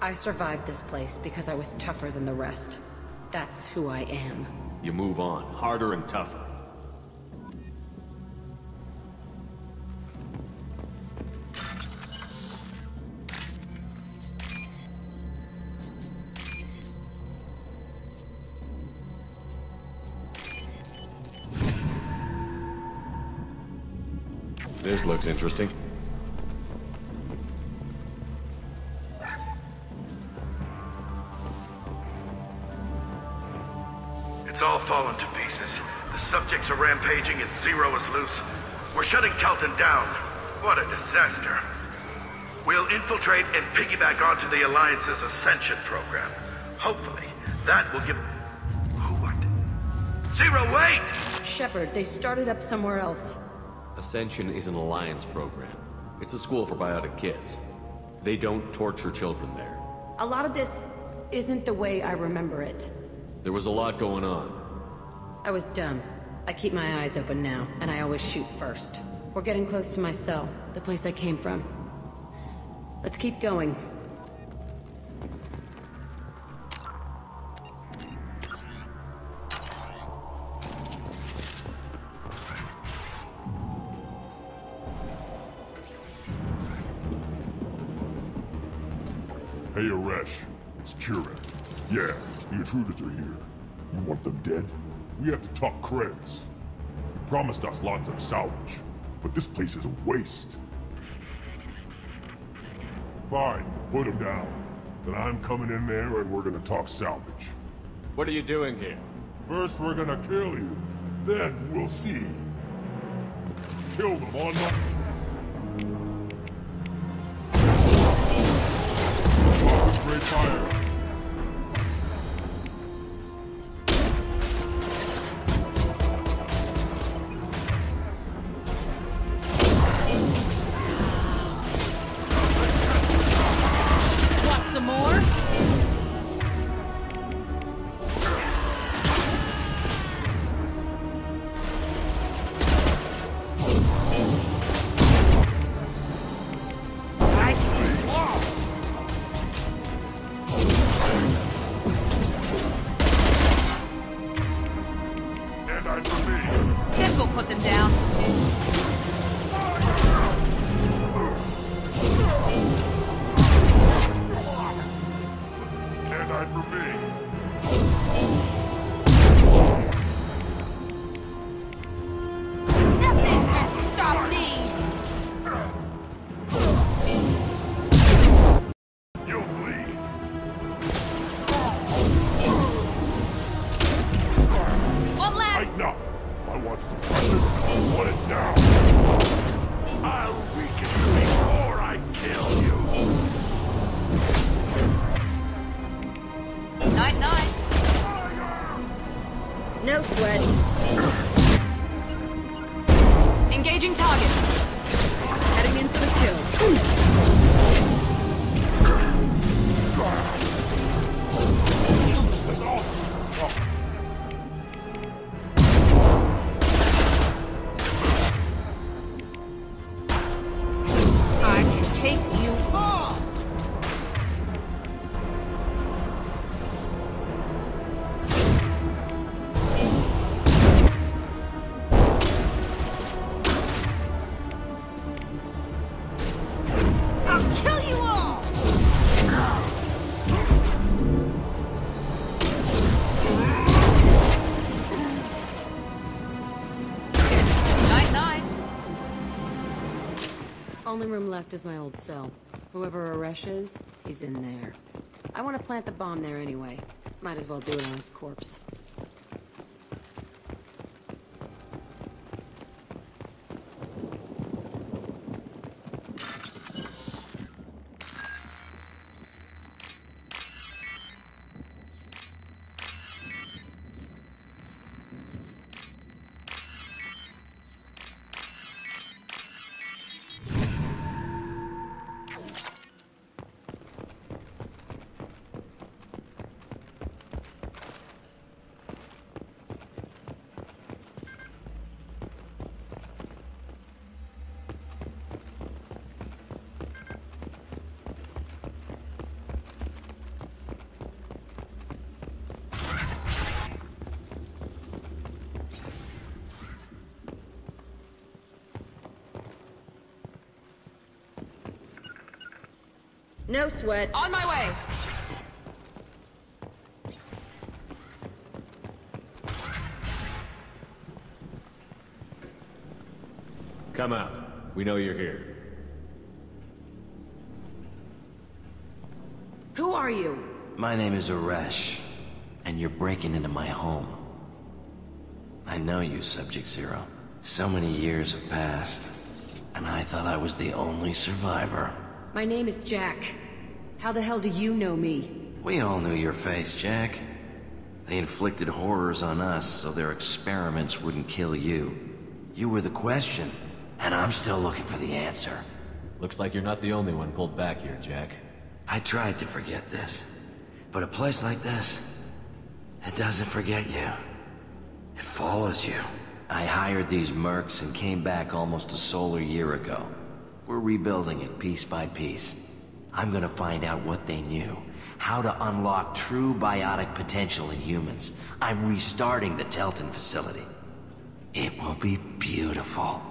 I survived this place because I was tougher than the rest. That's who I am. You move on, harder and tougher. This looks interesting. It's all fallen to pieces. The subjects are rampaging and Zero is loose. We're shutting Telton down. What a disaster. We'll infiltrate and piggyback onto the Alliance's Ascension program. Hopefully, that will give... What? Zero, wait! Shepard, they started up somewhere else. Ascension is an Alliance program. It's a school for biotic kids. They don't torture children there. A lot of this isn't the way I remember it. There was a lot going on. I was dumb. I keep my eyes open now, and I always shoot first. We're getting close to my cell, the place I came from. Let's keep going. Hey, Aresh. It's Kira. Yeah, the intruders are here. You want them dead? We have to talk creds. You promised us lots of salvage, but this place is a waste. Fine, put them down. Then I'm coming in there and we're gonna talk salvage. What are you doing here? First we're gonna kill you, then we'll see. Kill them on my... Great fire. only room left is my old cell. Whoever Aresh is, he's in there. I want to plant the bomb there anyway. Might as well do it on his corpse. No sweat. On my way! Come out. We know you're here. Who are you? My name is Aresh, and you're breaking into my home. I know you, Subject Zero. So many years have passed, and I thought I was the only survivor. My name is Jack. How the hell do you know me? We all knew your face, Jack. They inflicted horrors on us so their experiments wouldn't kill you. You were the question, and I'm still looking for the answer. Looks like you're not the only one pulled back here, Jack. I tried to forget this, but a place like this, it doesn't forget you. It follows you. I hired these mercs and came back almost a solar year ago. We're rebuilding it piece by piece. I'm gonna find out what they knew, how to unlock true biotic potential in humans. I'm restarting the Telton facility. It will be beautiful.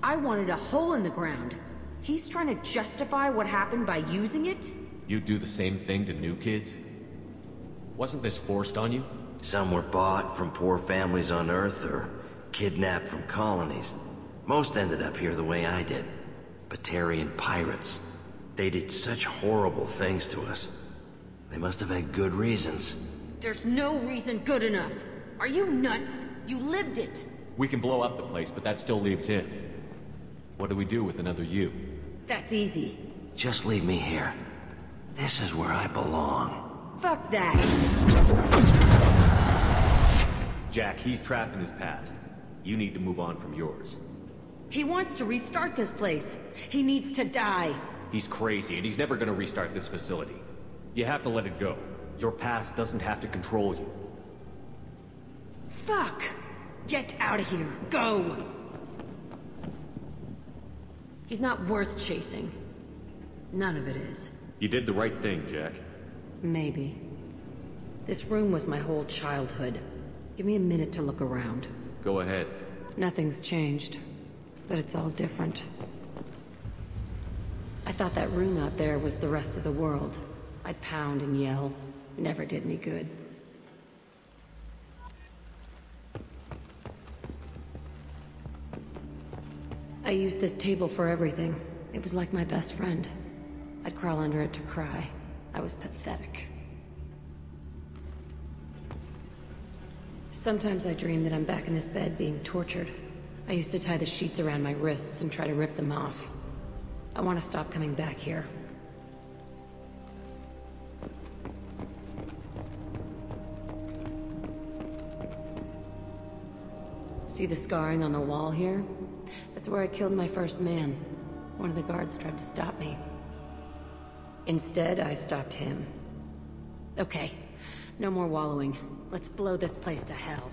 I wanted a hole in the ground. He's trying to justify what happened by using it? You do the same thing to new kids? Wasn't this forced on you? Some were bought from poor families on Earth or kidnapped from colonies. Most ended up here the way I did. Batarian pirates. They did such horrible things to us. They must have had good reasons. There's no reason good enough. Are you nuts? You lived it. We can blow up the place, but that still leaves him. What do we do with another you? That's easy. Just leave me here. This is where I belong. Fuck that. Jack, he's trapped in his past. You need to move on from yours. He wants to restart this place. He needs to die. He's crazy, and he's never gonna restart this facility. You have to let it go. Your past doesn't have to control you. Fuck! Get out of here. Go! He's not worth chasing. None of it is. You did the right thing, Jack. Maybe. This room was my whole childhood. Give me a minute to look around. Go ahead. Nothing's changed, but it's all different. I thought that room out there was the rest of the world. I'd pound and yell. Never did any good. I used this table for everything. It was like my best friend. I'd crawl under it to cry. I was pathetic. Sometimes I dream that I'm back in this bed being tortured. I used to tie the sheets around my wrists and try to rip them off. I want to stop coming back here. See the scarring on the wall here? That's where I killed my first man. One of the guards tried to stop me. Instead, I stopped him. Okay, no more wallowing. Let's blow this place to hell.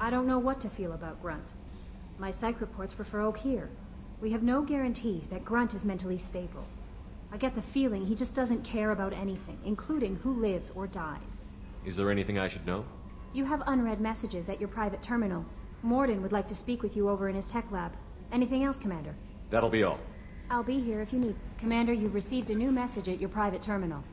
I don't know what to feel about Grunt. My psych reports refer Oak here. We have no guarantees that Grunt is mentally stable. I get the feeling he just doesn't care about anything, including who lives or dies. Is there anything I should know? You have unread messages at your private terminal. Morden would like to speak with you over in his tech lab. Anything else, Commander? That'll be all. I'll be here if you need. Commander, you've received a new message at your private terminal.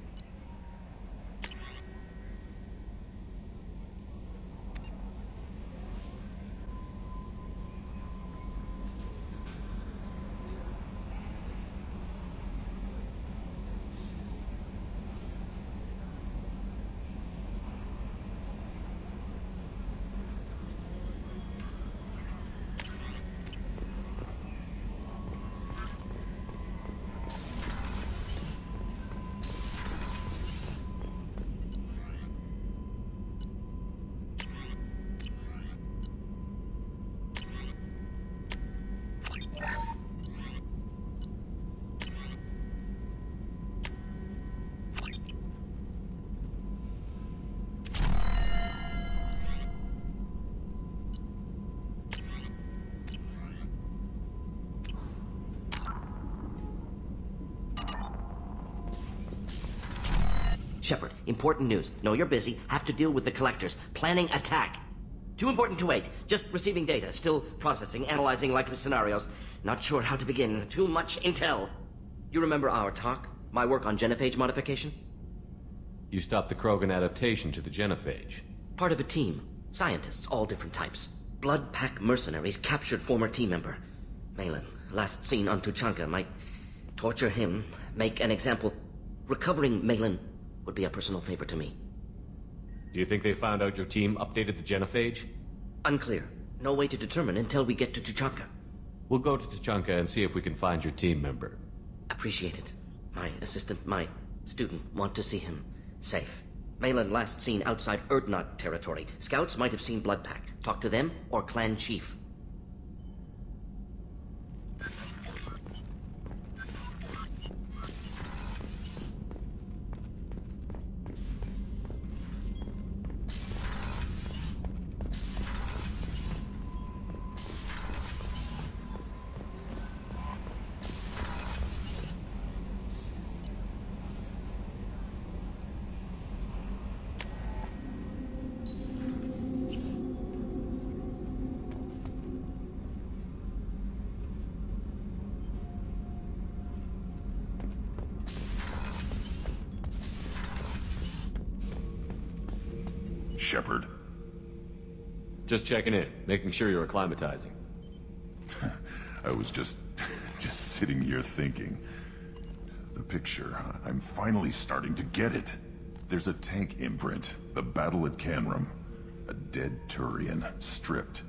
Shepard, important news. Know you're busy. Have to deal with the collectors. Planning attack. Too important to wait. Just receiving data. Still processing, analyzing likely scenarios. Not sure how to begin. Too much intel. You remember our talk? My work on genophage modification? You stopped the Krogan adaptation to the genophage. Part of a team. Scientists, all different types. Blood Pack mercenaries captured former team member. Malin, last seen on Tuchanka, might torture him, make an example. Recovering Malin would be a personal favor to me. Do you think they found out your team updated the genophage? Unclear. No way to determine until we get to Tuchanka. We'll go to Tuchanka and see if we can find your team member. Appreciate it. My assistant, my student, want to see him safe. Malin last seen outside Erdnot territory. Scouts might have seen Bloodpack. Talk to them or clan chief. Shepard. Just checking in, making sure you're acclimatizing. I was just sitting here thinking. The picture, I'm finally starting to get it. There's a tank imprint, the battle at Canrum. A dead Turian, stripped.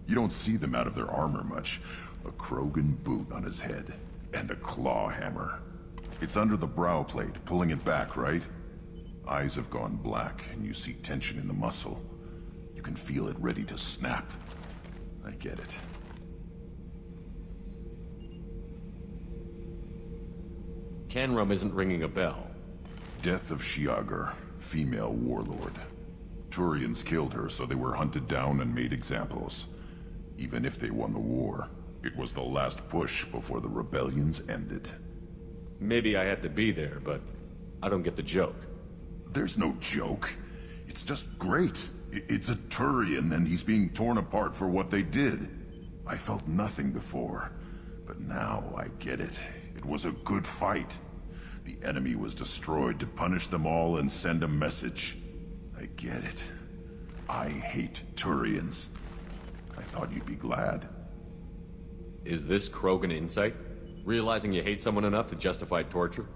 You don't see them out of their armor much. A Krogan boot on his head, and a claw hammer. It's under the brow plate, pulling it back, right? Eyes have gone black, and you see tension in the muscle. You can feel it ready to snap. I get it. Canrum isn't ringing a bell. Death of Shiagar, female warlord. Turians killed her, so they were hunted down and made examples. Even if they won the war, it was the last push before the rebellions ended. Maybe I had to be there, but I don't get the joke. There's no joke. It's just great. It's a Turian, and he's being torn apart for what they did. I felt nothing before, but now I get it. It was a good fight. The enemy was destroyed to punish them all and send a message. I get it. I hate Turians. I thought you'd be glad. Is this Krogan insight? Realizing you hate someone enough to justify torture?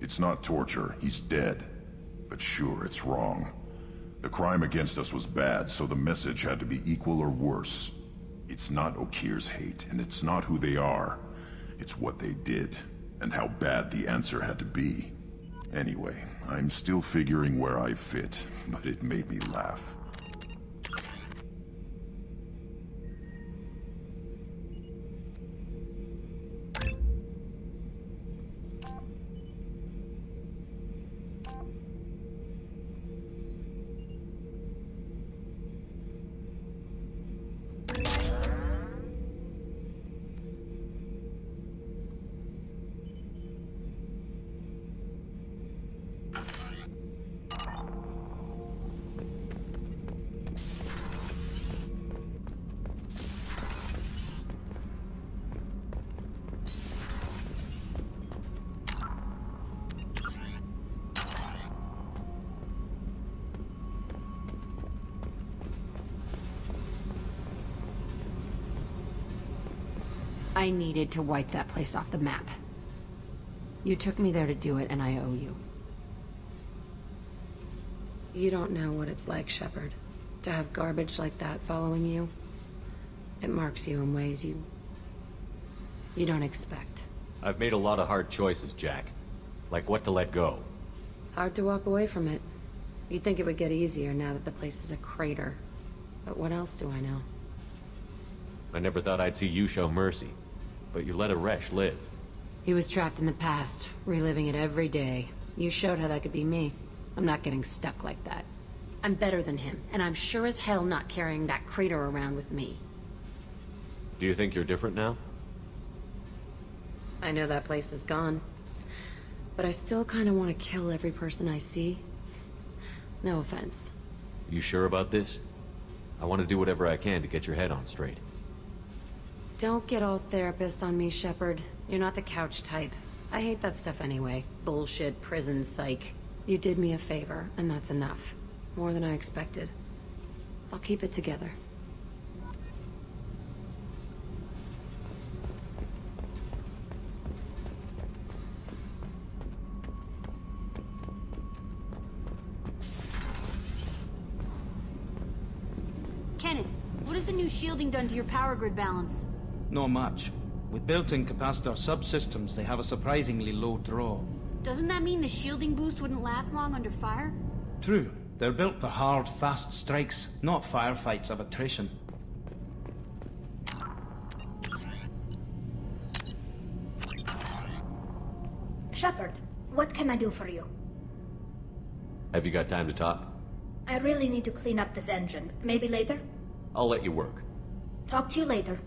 It's not torture. He's dead. But sure, it's wrong. The crime against us was bad, so the message had to be equal or worse. It's not Okir's hate, and it's not who they are. It's what they did, and how bad the answer had to be. Anyway, I'm still figuring where I fit, but it made me laugh. I needed to wipe that place off the map. You took me there to do it, and I owe you. You don't know what it's like, Shepard. To have garbage like that following you. It marks you in ways you don't expect. I've made a lot of hard choices, Jack. Like what to let go. Hard to walk away from it. You'd think it would get easier now that the place is a crater. But what else do I know? I never thought I'd see you show mercy. But you let Aresh live. He was trapped in the past, reliving it every day. You showed how that could be me. I'm not getting stuck like that. I'm better than him, and I'm sure as hell not carrying that crater around with me. Do you think you're different now? I know that place is gone. But I still kind of want to kill every person I see. No offense. You sure about this? I want to do whatever I can to get your head on straight. Don't get all therapist on me, Shepard. You're not the couch type. I hate that stuff anyway. Bullshit, prison, psych. You did me a favor, and that's enough. More than I expected. I'll keep it together. Kenneth, what has the new shielding done to your power grid balance? Not much. With built-in capacitor subsystems, they have a surprisingly low draw. Doesn't that mean the shielding boost wouldn't last long under fire? True. They're built for hard, fast strikes, not firefights of attrition. Shepard, what can I do for you? Have you got time to talk? I really need to clean up this engine. Maybe later? I'll let you work. Talk to you later.